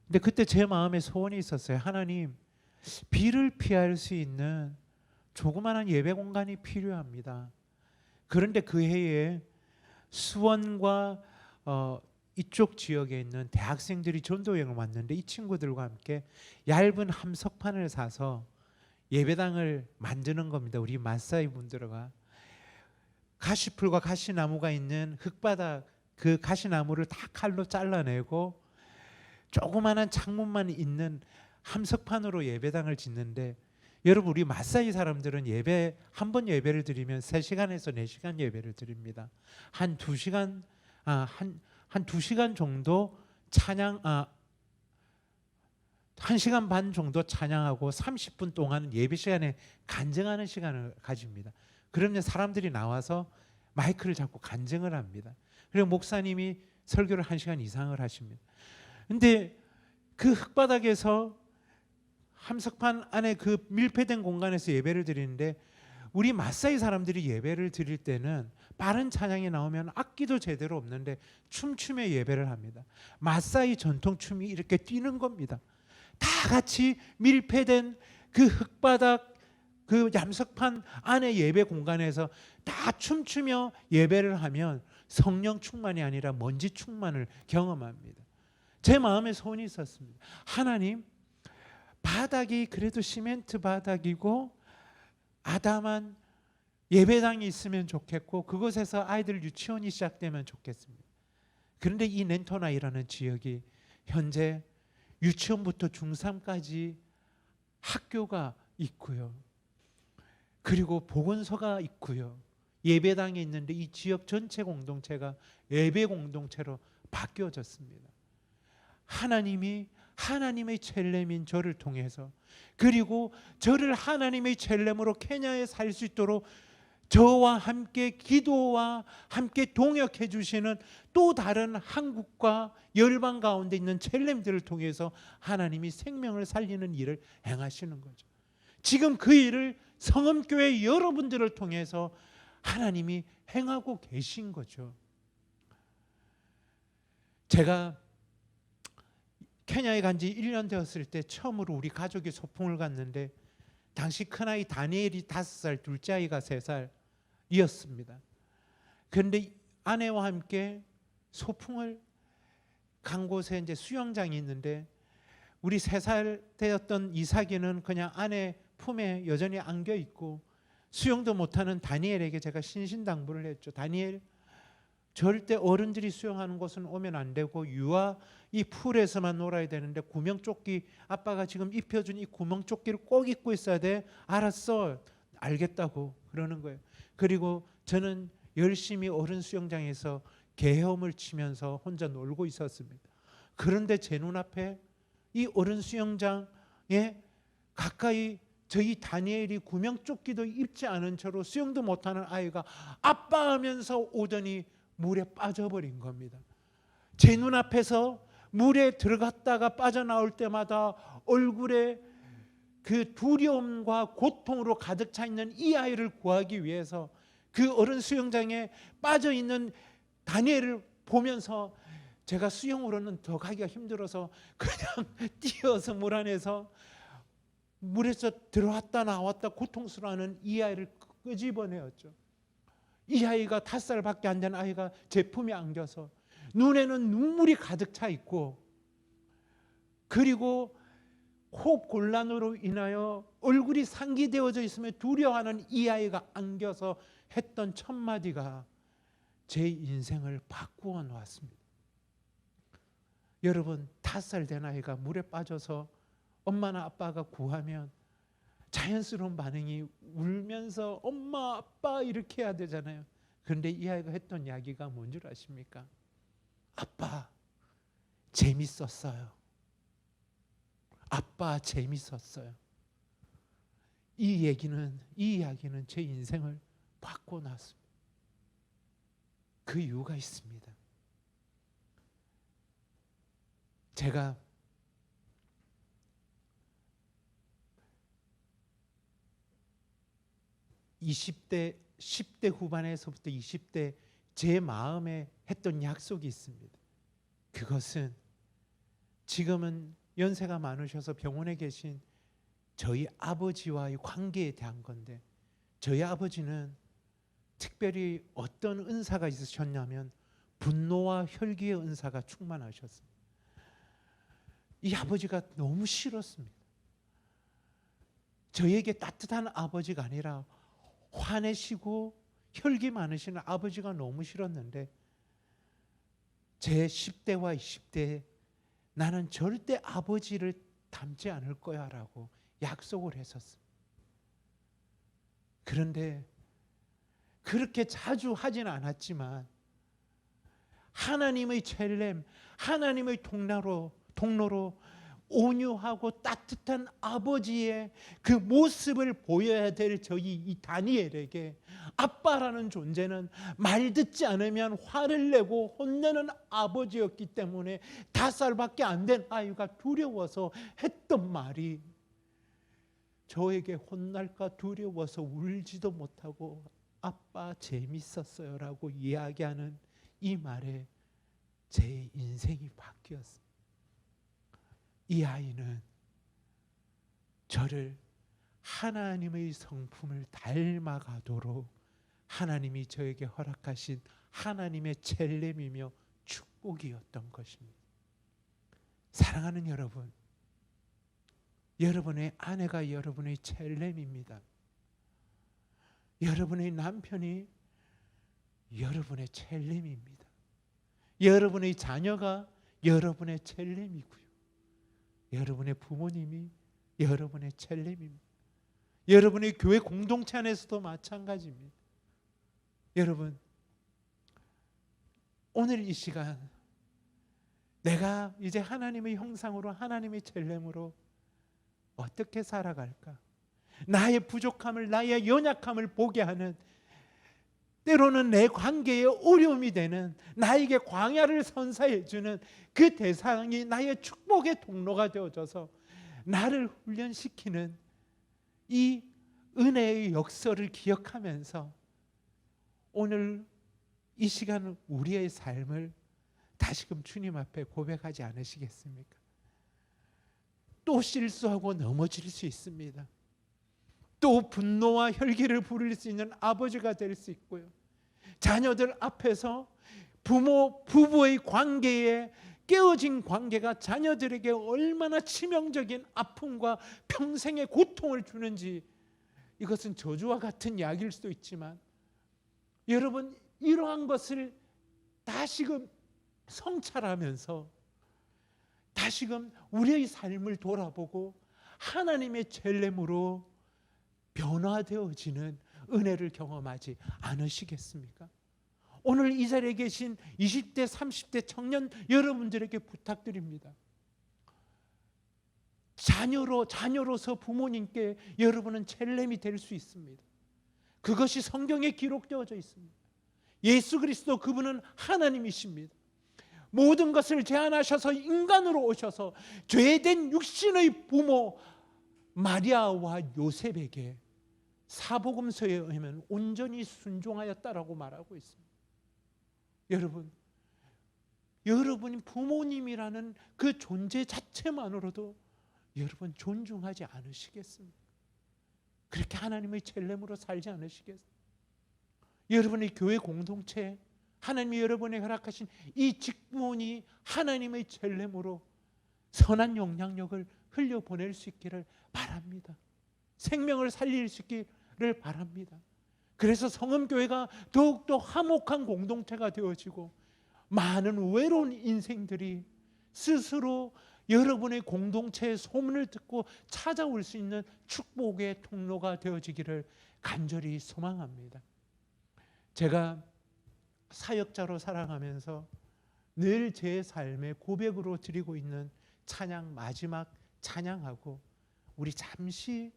A: 근데 그때 제 마음에 소원이 있었어요. 하나님, 비를 피할 수 있는 조그마한 예배 공간이 필요합니다. 그런데 그 해에 수원과 이쪽 지역에 있는 대학생들이 전도여행을 왔는데 이 친구들과 함께 얇은 함석판을 사서 예배당을 만드는 겁니다. 우리 마사이 분들과 가시풀과 가시나무가 있는 흙바닥, 그 가시나무를 다 칼로 잘라내고 조그마한 창문만 있는 함석판으로 예배당을 짓는데, 여러분 우리 마사이 사람들은 예배 한 번 예배를 드리면 3시간에서 4시간 예배를 드립니다. 한 2시간 한 2시간 정도 찬양 1시간 반 정도 찬양하고 30분 동안 예배 시간에 간증하는 시간을 가집니다. 그러면 사람들이 나와서 마이크를 잡고 간증을 합니다. 그리고 목사님이 설교를 1시간 이상을 하십니다. 근데 그 흙바닥에서 함석판 안에 그 밀폐된 공간에서 예배를 드리는데, 우리 마사이 사람들이 예배를 드릴 때는 빠른 찬양이 나오면 악기도 제대로 없는데 춤추며 예배를 합니다. 마사이 전통 춤이 이렇게 뛰는 겁니다. 다 같이 밀폐된 그 흙바닥, 그 얌석판 안에 예배 공간에서 다 춤추며 예배를 하면 성령 충만이 아니라 먼지 충만을 경험합니다. 제 마음에 소원이 있었습니다. 하나님, 바닥이 그래도 시멘트 바닥이고 아담한 예배당이 있으면 좋겠고 그곳에서 아이들 유치원이 시작되면 좋겠습니다. 그런데 이 넨토나이라는 지역이 현재 유치원부터 중3까지 학교가 있고요. 그리고 보건소가 있고요. 예배당이 있는데 이 지역 전체 공동체가 예배 공동체로 바뀌어졌습니다. 하나님이 하나님의 첼렘인 저를 통해서, 그리고 저를 하나님의 첼렘으로 케냐에 살 수 있도록 저와 함께 기도와 함께 동역해 주시는 또 다른 한국과 열방 가운데 있는 첼렘들을 통해서 하나님이 생명을 살리는 일을 행하시는 거죠. 지금 그 일을 성음교회 여러분들을 통해서 하나님이 행하고 계신 거죠. 제가 케냐에 간 지 1년 되었을 때 처음으로 우리 가족이 소풍을 갔는데 당시 큰아이 다니엘이 5살, 둘째 아이가 3살이었습니다. 그런데 아내와 함께 소풍을 간 곳에 이제 수영장이 있는데 우리 3살 되었던 이삭이는 그냥 아내 품에 여전히 안겨 있고 수영도 못하는 다니엘에게 제가 신신당부를 했죠. 다니엘, 절대 어른들이 수영하는 곳은 오면 안 되고 유아 이 풀에서만 놀아야 되는데 구명조끼 아빠가 지금 입혀준 이 구명조끼를 꼭 입고 있어야 돼. 알았어, 알겠다고 그러는 거예요. 그리고 저는 열심히 어른 수영장에서 계엄을 치면서 혼자 놀고 있었습니다. 그런데 제 눈앞에 이 어른 수영장에 가까이 저희 다니엘이 구명조끼도 입지 않은 채로 수영도 못하는 아이가 아빠 하면서 오더니 물에 빠져버린 겁니다. 제 눈앞에서 물에 들어갔다가 빠져나올 때마다 얼굴에 그 두려움과 고통으로 가득 차 있는 이 아이를 구하기 위해서 그 어른 수영장에 빠져 있는 다니엘을 보면서 제가 수영으로는 더 가기가 힘들어서 그냥 뛰어서 물 안에서 물에서 들어왔다 나왔다 고통스러워하는 이 아이를 끄집어내었죠. 이 아이가 5살밖에 안 된 아이가 제 품에 안겨서 눈에는 눈물이 가득 차 있고 그리고 호흡 곤란으로 인하여 얼굴이 상기되어져 있으며 두려워하는 이 아이가 안겨서 했던 첫 마디가 제 인생을 바꾸어 놓았습니다. 여러분, 5살 된 아이가 물에 빠져서 엄마나 아빠가 구하면 자연스러운 반응이 울면서 엄마 아빠 이렇게 해야 되잖아요. 그런데 이 아이가 했던 이야기가 뭔 줄 아십니까? 아빠 재밌었어요. 아빠 재밌었어요. 이 이야기는 제 인생을 바꿔놨습니다. 그 이유가 있습니다. 제가 (20대) 10대 후반에서부터 20대 제 마음에 했던 약속이 있습니다. 그것은 지금은 연세가 많으셔서 병원에 계신 저희 아버지와의 관계에 대한 건데, 저희 아버지는 특별히 어떤 은사가 있으셨냐면 분노와 혈기의 은사가 충만하셨습니다. 이 아버지가 너무 싫었습니다. 저에게 따뜻한 아버지가 아니라 화내시고 혈기 많으시는 아버지가 너무 싫었는데, 제 10대와 20대에 나는 절대 아버지를 닮지 않을 거야 라고 약속을 했었습니다. 그런데 그렇게 자주 하지는 않았지만 하나님의 첼렘, 하나님의 통로로 온유하고 따뜻한 아버지의 그 모습을 보여야 될 저희 이 다니엘에게 아빠라는 존재는 말 듣지 않으면 화를 내고 혼내는 아버지였기 때문에 5살밖에 안 된 아이가 두려워서 했던 말이, 저에게 혼날까 두려워서 울지도 못하고 아빠 재밌었어요 라고 이야기하는 이 말에 제 인생이 바뀌었습니다. 이 아이는 저를 하나님의 성품을 닮아가도록 하나님이 저에게 허락하신 하나님의 첼렘이며 축복이었던 것입니다. 사랑하는 여러분, 여러분의 아내가 여러분의 첼렘입니다. 여러분의 남편이 여러분의 첼렘입니다. 여러분의 자녀가 여러분의 첼렘이고요. 여러분의 부모님이 여러분의 첼렘입니다. 여러분의 교회 공동체 안에서도 마찬가지입니다. 여러분, 오늘 이 시간 내가 이제 하나님의 형상으로, 하나님의 첼렘으로 어떻게 살아갈까? 나의 부족함을, 나의 연약함을 보게 하는 때로는 내 관계에 어려움이 되는, 나에게 광야를 선사해 주는 그 대상이 나의 축복의 통로가 되어져서 나를 훈련시키는 이 은혜의 역사를 기억하면서 오늘 이 시간 우리의 삶을 다시금 주님 앞에 고백하지 않으시겠습니까? 또 실수하고 넘어질 수 있습니다. 또 분노와 혈기를 부릴 수 있는 아버지가 될 수 있고요. 자녀들 앞에서 부부의 관계에 깨어진 관계가 자녀들에게 얼마나 치명적인 아픔과 평생의 고통을 주는지, 이것은 저주와 같은 이야기일 수도 있지만 여러분, 이러한 것을 다시금 성찰하면서 다시금 우리의 삶을 돌아보고 하나님의 젤렘으로 변화되어지는 은혜를 경험하지 않으시겠습니까? 오늘 이 자리에 계신 20대, 30대 청년 여러분들에게 부탁드립니다. 자녀로서 부모님께 여러분은 젤렘이 될 수 있습니다. 그것이 성경에 기록되어져 있습니다. 예수 그리스도, 그분은 하나님이십니다. 모든 것을 제한하셔서 인간으로 오셔서 죄된 육신의 부모 마리아와 요셉에게 사복음서에 의하면 온전히 순종하였다라고 말하고 있습니다. 여러분이 부모님이라는 그 존재 자체만으로도 여러분 존중하지 않으시겠습니까? 그렇게 하나님의 젤렘으로 살지 않으시겠습니까? 여러분의 교회 공동체, 하나님이 여러분에게 허락하신 이 직분이 하나님의 젤렘으로 선한 영향력을 흘려보낼 수 있기를 바랍니다. 생명을 살릴 수 있기를 바랍니다. 그래서 성음교회가 더욱더 화목한 공동체가 되어지고 많은 외로운 인생들이 스스로 여러분의 공동체의 소문을 듣고 찾아올 수 있는 축복의 통로가 되어지기를 간절히 소망합니다. 제가 사역자로 살아가면서 늘 제 삶의 고백으로 드리고 있는 찬양, 마지막 찬양하고 우리 잠시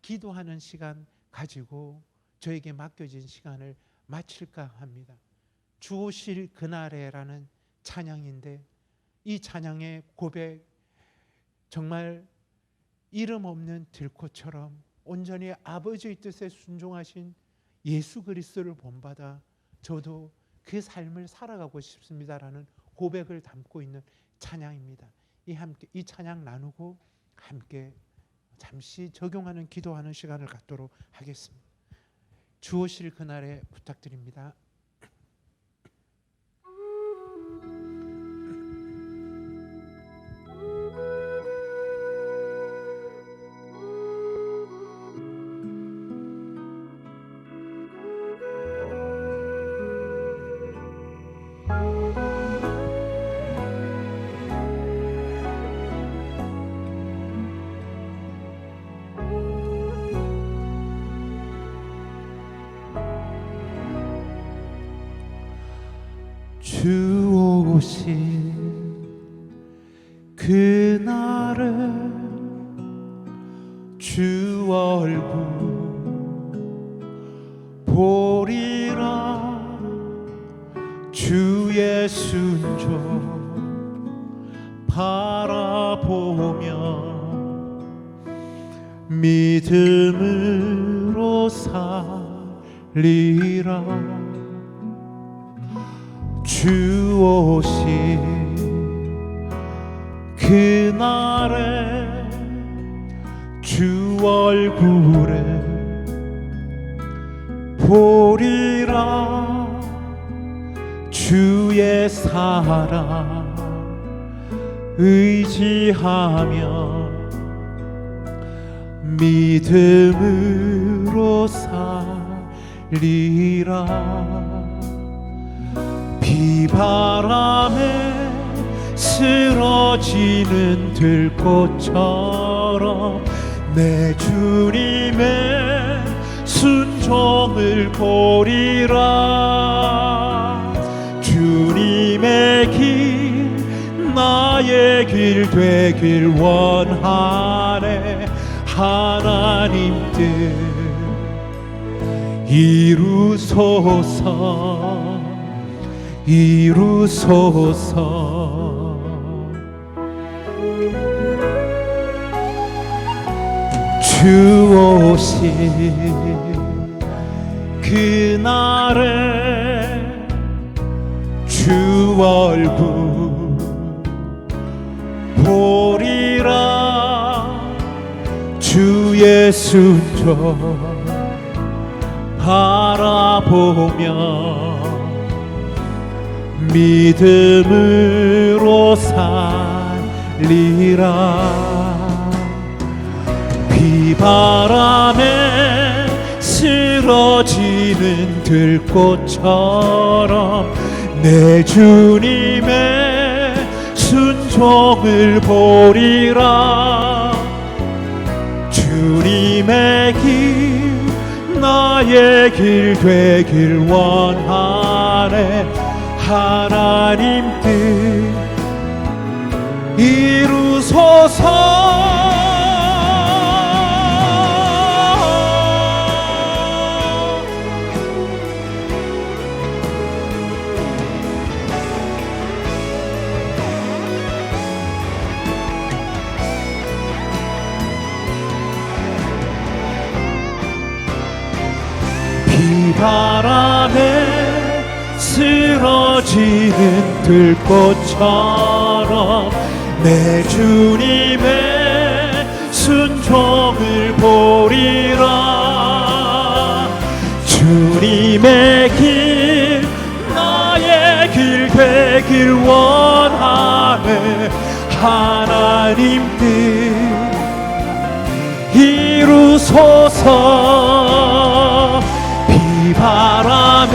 A: 기도하는 시간 가지고 저에게 맡겨진 시간을 마칠까 합니다. 주 오실 그날에라는 찬양인데, 이 찬양의 고백, 정말 이름 없는 들꽃처럼 온전히 아버지의 뜻에 순종하신 예수 그리스도를 본받아 저도 그 삶을 살아가고 싶습니다라는 고백을 담고 있는 찬양입니다. 이 찬양 나누고 함께 잠시 적용하는 기도하는 시간을 갖도록 하겠습니다. 주 오실 그날에 부탁드립니다. 주 오실 그날에 주 얼굴 보리라. 주의 순종 바라보며 믿음으로 살리라. 주 오실 그날에 주 얼굴에 보리라. 주의 사랑 의지하며 믿음으로 살리라. 비바람에 쓰러지는 들꽃처럼 내 주님의 순종을 보리라. 주님의 길 나의 길 되길 원하네. 하나님 뜻 이루소서 이루소서. 주 오신 그날에 주 얼굴 보리라. 주의 순종 바라보며 믿음으로 살리라. 비바람에 쓰러지는 들꽃처럼 내 주님의 순종을 보리라. 주님의 길 나의 길 되길 원하네. 하나님 뜻 이루소서. 비바람에 쓰러지는 들꽃처럼 내 주님의 순종을 보리라. 주님의 길 나의 길 되길 원하네. 하나님 뜻 이루소서. 비바람에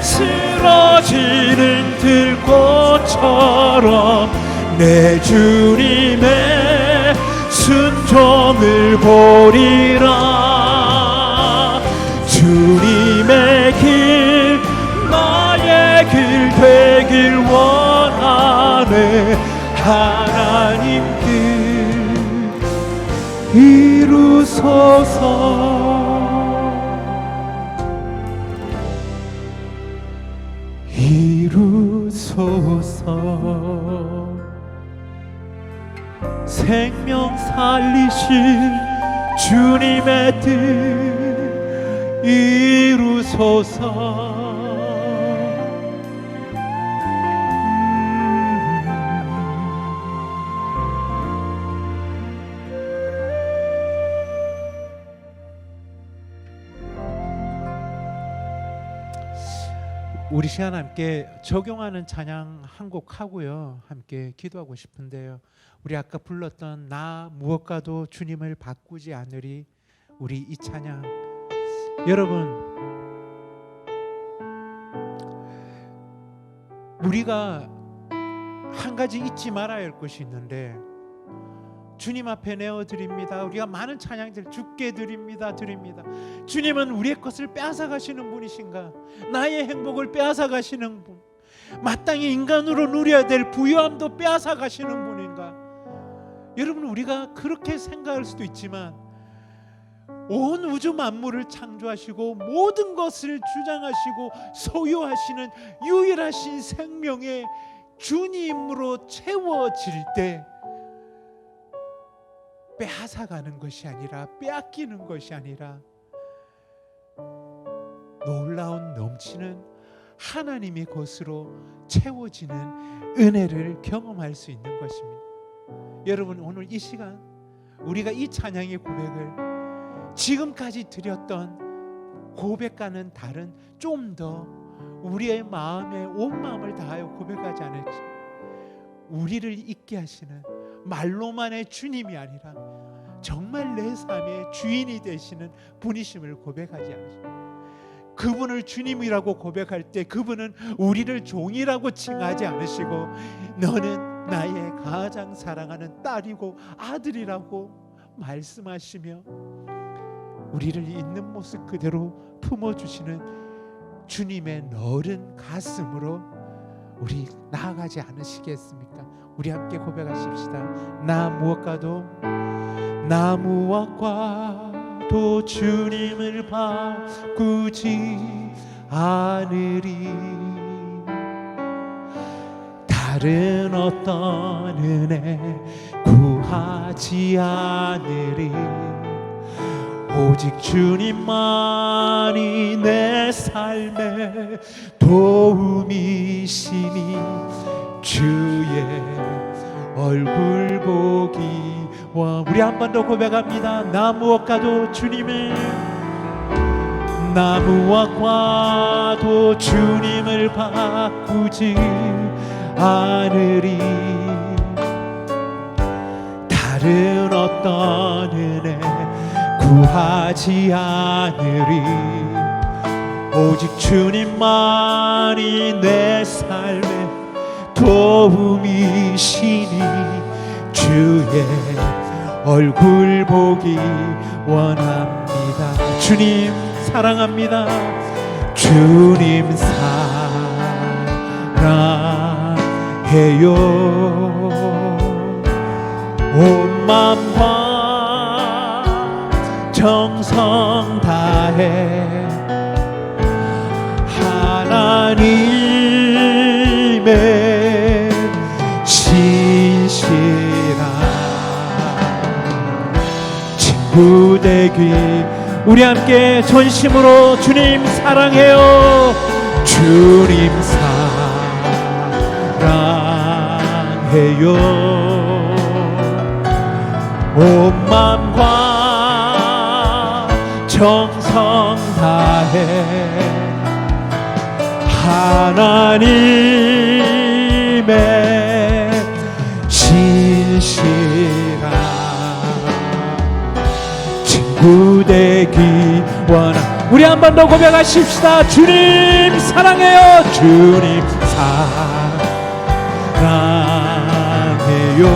A: 쓰러지는 들꽃처럼 내 주님의 순종을 보리라. 주님의 길 나의 길 되길 원하네. 하나님 뜻 이루소서. 이루소서. 생명 살리신 주님의 뜻 이루소서. 우리 시간 함께 적용하는 찬양 한 곡 하고요, 함께 기도하고 싶은데요. 우리 아까 불렀던 나 무엇과도 주님을 바꾸지 않으리, 우리 이 찬양, 여러분 우리가 한 가지 잊지 말아야 할 것이 있는데, 주님 앞에 내어드립니다. 우리가 많은 찬양들 주께 드립니다. 주님은 우리의 것을 빼앗아 가시는 분이신가? 나의 행복을 빼앗아 가시는 분, 마땅히 인간으로 누려야 될 부유함도 빼앗아 가시는 분인가? 여러분, 우리가 그렇게 생각할 수도 있지만 온 우주 만물을 창조하시고 모든 것을 주장하시고 소유하시는 유일하신 생명의 주님으로 채워질 때 빼앗아가는 것이 아니라, 빼앗기는 것이 아니라 놀라운 넘치는 하나님의 것으로 채워지는 은혜를 경험할 수 있는 것입니다. 여러분, 오늘 이 시간 우리가 이 찬양의 고백을 지금까지 드렸던 고백과는 다른, 좀 더 우리의 마음에 온 마음을 다하여 고백하지 않을지, 우리를 잊게 하시는 말로만의 주님이 아니라 정말 내 삶의 주인이 되시는 분이심을 고백하지 않으시고, 그분을 주님이라고 고백할 때 그분은 우리를 종이라고 칭하지 않으시고, 너는 나의 가장 사랑하는 딸이고 아들이라고 말씀하시며 우리를 있는 모습 그대로 품어주시는 주님의 너른 가슴으로 우리 나아가지 않으시겠습니까? 우리 함께 고백하십시다. 나 무엇과도 또 주님을 바꾸지 않으리. 다른 어떤 은혜 구하지 않으리. 오직 주님만이 내 삶의 도움이시니 주의 얼굴 보기 원. 우리 한 번 더 고백합니다. 나 무엇과도 주님을, 나 무엇과도 주님을 바꾸지 않으리. 다른 어떤 은혜 구하지 않으리. 오직 주님만이 내 삶의 도움이시니 주의 얼굴 보기 원합니다. 주님 사랑합니다. 주님 사랑해요. 온 마음과 정성 다해 하나님의 신실한 친구 되기. 우리 함께 전심으로 주님 사랑해요. 주님 사랑해요. 온 마음과 정성 다해 하나님의 신실한 친구 되기 원하. 우리 한 번 더 고백하십시다. 주님 사랑해요. 주님 사랑해요.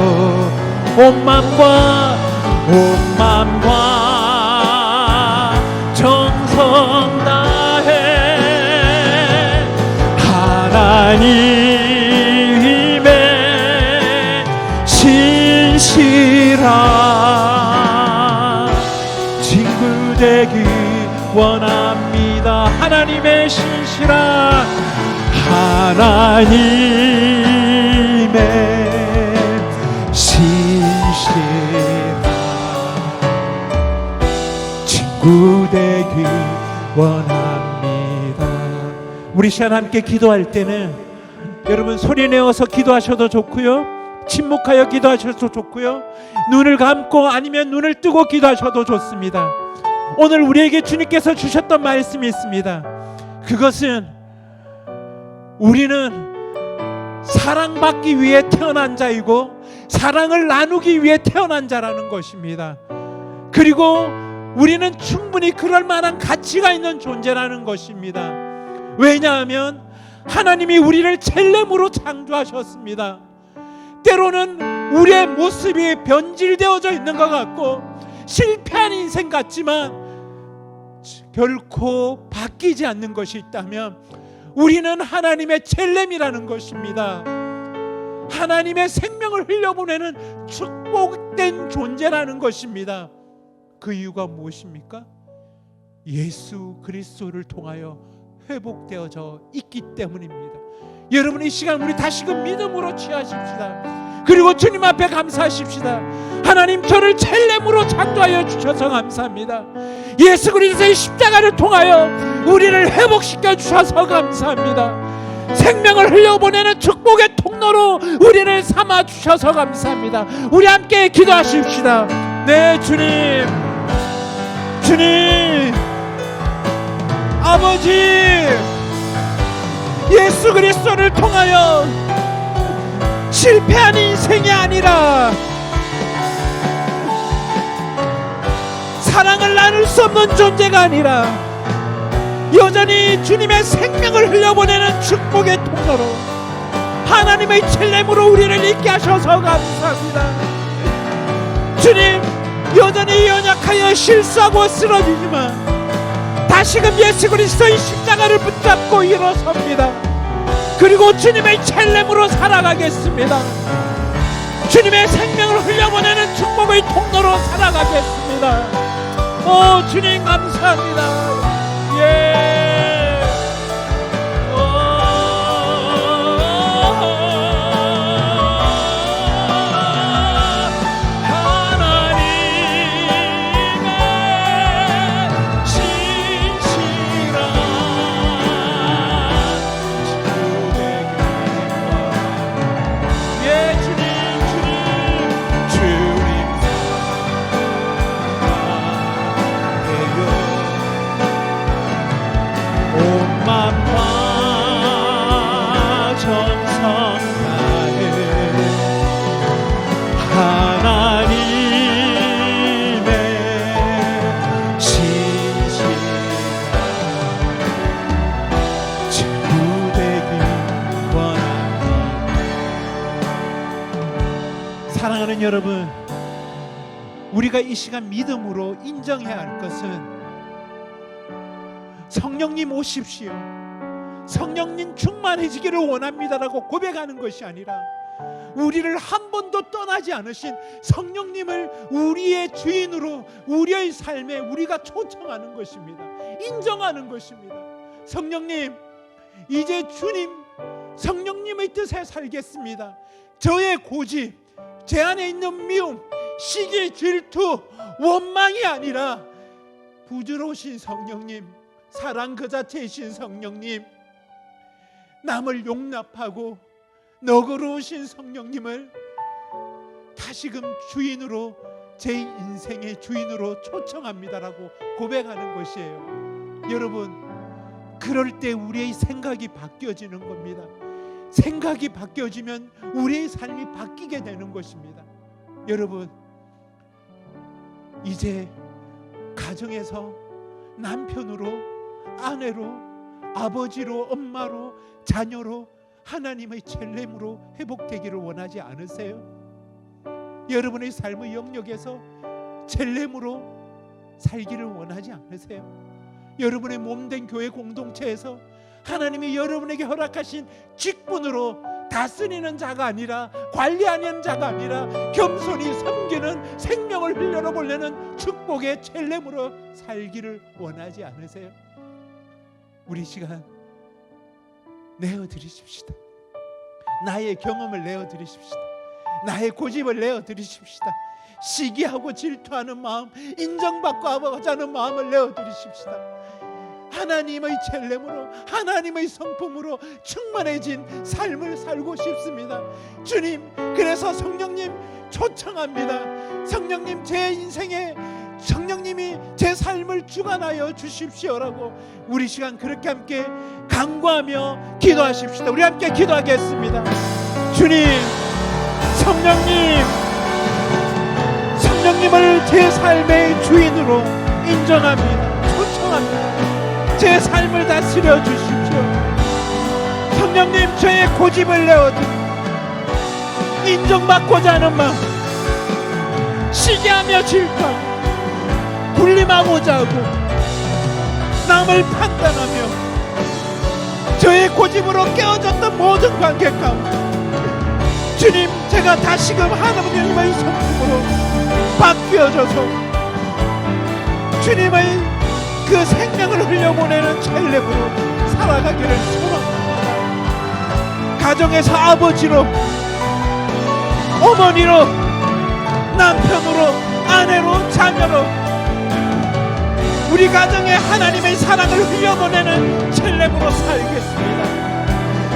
A: 온 마음과 정성 다해 하나님의 신실한 친구 되기 원합니다. 하나님의 신실한 하나님의 신실한 친구 되기 원합니다. 우리 시간 함께 기도할 때는 여러분 소리 내어서 기도하셔도 좋고요, 침묵하여 기도하셔도 좋고요, 눈을 감고 아니면 눈을 뜨고 기도하셔도 좋습니다. 오늘 우리에게 주님께서 주셨던 말씀이 있습니다. 그것은 우리는 사랑받기 위해 태어난 자이고 사랑을 나누기 위해 태어난 자라는 것입니다. 그리고 우리는 충분히 그럴 만한 가치가 있는 존재라는 것입니다. 왜냐하면 하나님이 우리를 첼렘으로 창조하셨습니다. 때로는 우리의 모습이 변질되어져 있는 것 같고 실패한 인생 같지만 결코 바뀌지 않는 것이 있다면 우리는 하나님의 첼렘이라는 것입니다. 하나님의 생명을 흘려보내는 축복된 존재라는 것입니다. 그 이유가 무엇입니까? 예수 그리스도를 통하여 회복되어져 있기 때문입니다. 여러분, 이 시간 우리 다시금 믿음으로 취하십시다. 그리고 주님 앞에 감사하십시다. 하나님, 저를 첼렘으로 창조하여 주셔서 감사합니다. 예수 그리스도의 십자가를 통하여 우리를 회복시켜 주셔서 감사합니다. 생명을 흘려보내는 축복의 통로로 우리를 삼아 주셔서 감사합니다. 우리 함께 기도하십시다. 네, 주님, 주님, 아버지, 예수 그리스도를 통하여 실패한 인생이 아니라 사랑을 나눌 수 없는 존재가 아니라 여전히 주님의 생명을 흘려보내는 축복의 통로로 하나님의 첼렘으로 우리를 있게 하셔서 감사합니다. 주님, 여전히 연약하여 실수하고 쓰러지지만 다시금 예수 그리스도의 십자가를 붙잡고 일어섭니다. 그리고 주님의 첼렘으로 살아가겠습니다. 주님의 생명을 흘려보내는 축복의 통로로 살아가겠습니다. 오 주님 감사합니다. 예. 사랑하는 여러분, 우리가 이 시간 믿음으로 인정해야 할 것은 성령님 오십시오, 성령님 충만해지기를 원합니다라고 고백하는 것이 아니라 우리를 한 번도 떠나지 않으신 성령님을 우리의 주인으로 우리의 삶에 우리가 초청하는 것입니다. 인정하는 것입니다. 성령님, 이제 주님 성령님의 뜻에 살겠습니다. 저의 고집, 제 안에 있는 미움, 시기, 질투, 원망이 아니라 부드러우신 성령님, 사랑 그 자체이신 성령님, 남을 용납하고 너그러우신 성령님을 다시금 주인으로, 제 인생의 주인으로 초청합니다라고 고백하는 것이에요. 여러분, 그럴 때 우리의 생각이 바뀌어지는 겁니다. 생각이 바뀌어지면 우리의 삶이 바뀌게 되는 것입니다. 여러분, 이제 가정에서 남편으로, 아내로, 아버지로, 엄마로, 자녀로 하나님의 첼렘으로 회복되기를 원하지 않으세요? 여러분의 삶의 영역에서 첼렘으로 살기를 원하지 않으세요? 여러분의 몸된 교회 공동체에서 하나님이 여러분에게 허락하신 직분으로 다스리는 자가 아니라, 관리하는 자가 아니라 겸손히 섬기는, 생명을 흘려보내는 축복의 첼렘으로 살기를 원하지 않으세요? 우리 시간 내어드리십시다. 나의 경험을 내어드리십시다. 나의 고집을 내어드리십시다. 시기하고 질투하는 마음, 인정받고 아버지 하는 마음을 내어드리십시다. 하나님의 첼렘으로, 하나님의 성품으로 충만해진 삶을 살고 싶습니다. 주님, 그래서 성령님 초청합니다. 성령님, 제 인생에 성령님이 제 삶을 주관하여 주십시오라고 우리 시간 그렇게 함께 간구하며 기도하십시다. 우리 함께 기도하겠습니다. 주님, 성령님을 제 삶의 주인으로 인정합니다. 초청합니다. 제 삶을 다스려 주십시오. 성령님, 저의 고집을 내어주고 인정받고자 하는 마음, 시기하며 질투하고 군림하고자 하고 남을 판단하며 저의 고집으로 깨어졌던 모든 관계 가운데 주님, 제가 다시금 하나님의 성품으로 바뀌어져서 주님의 그 생명을 흘려보내는 첼렘으로 살아가기를 소망합니다. 가정에서 아버지로, 어머니로, 남편으로, 아내로, 자녀로 우리 가정에 하나님의 사랑을 흘려보내는 첼렘으로 살겠습니다.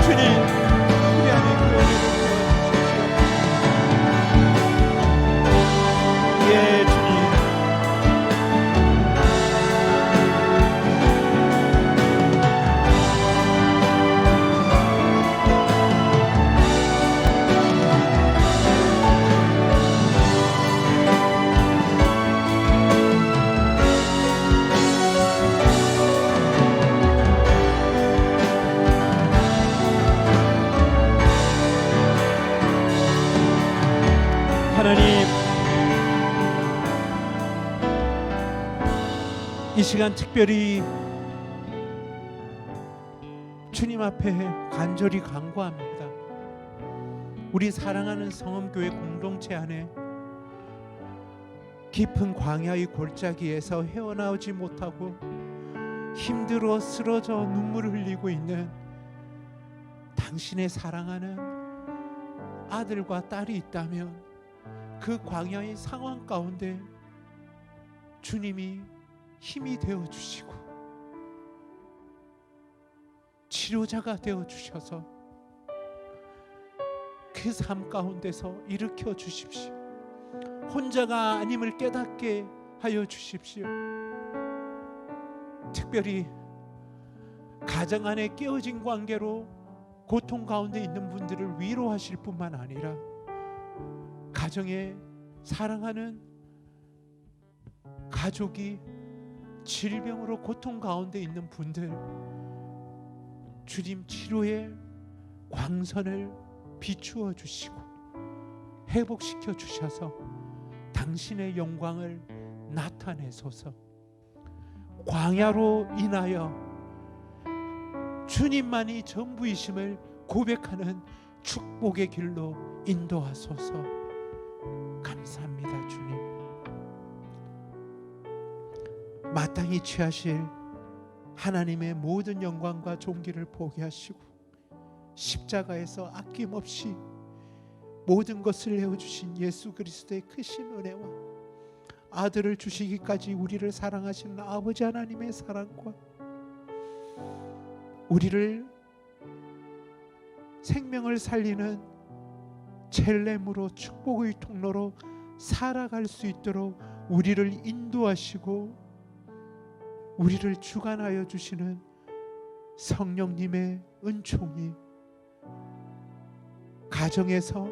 A: 주님, 우리 안에 그 은혜를 부어주십시오. 예, 주님. 하나님, 이 시간 특별히 주님 앞에 간절히 간구합니다. 우리 사랑하는 성음교회 공동체 안에 깊은 광야의 골짜기에서 헤어나오지 못하고 힘들어 쓰러져 눈물을 흘리고 있는 당신의 사랑하는 아들과 딸이 있다면 그 광야의 상황 가운데 주님이 힘이 되어 주시고 치료자가 되어 주셔서 그 삶 가운데서 일으켜 주십시오. 혼자가 아님을 깨닫게 하여 주십시오. 특별히 가정 안에 깨어진 관계로 고통 가운데 있는 분들을 위로하실 뿐만 아니라 가정에 사랑하는 가족이 질병으로 고통 가운데 있는 분들, 주님 치료의 광선을 비추어 주시고 회복시켜 주셔서 당신의 영광을 나타내소서. 광야로 인하여 주님만이 전부이심을 고백하는 축복의 길로 인도하소서. 감사합니다. 주님, 마땅히 취하실 하나님의 모든 영광과 존귀를 포기하시고 십자가에서 아낌없이 모든 것을 내어주신 예수 그리스도의 크신 은혜와 아들을 주시기까지 우리를 사랑하시는 아버지 하나님의 사랑과 우리를 생명을 살리는 첼렘으로 축복의 통로로 살아갈 수 있도록 우리를 인도하시고 우리를 주관하여 주시는 성령님의 은총이 가정에서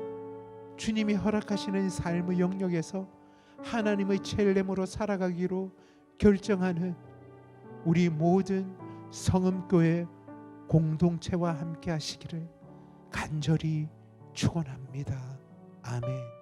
A: 주님이 허락하시는 삶의 영역에서 하나님의 첼렘으로 살아가기로 결정하는 우리 모든 성음교회 공동체와 함께 하시기를 간절히 축원합니다. 아멘.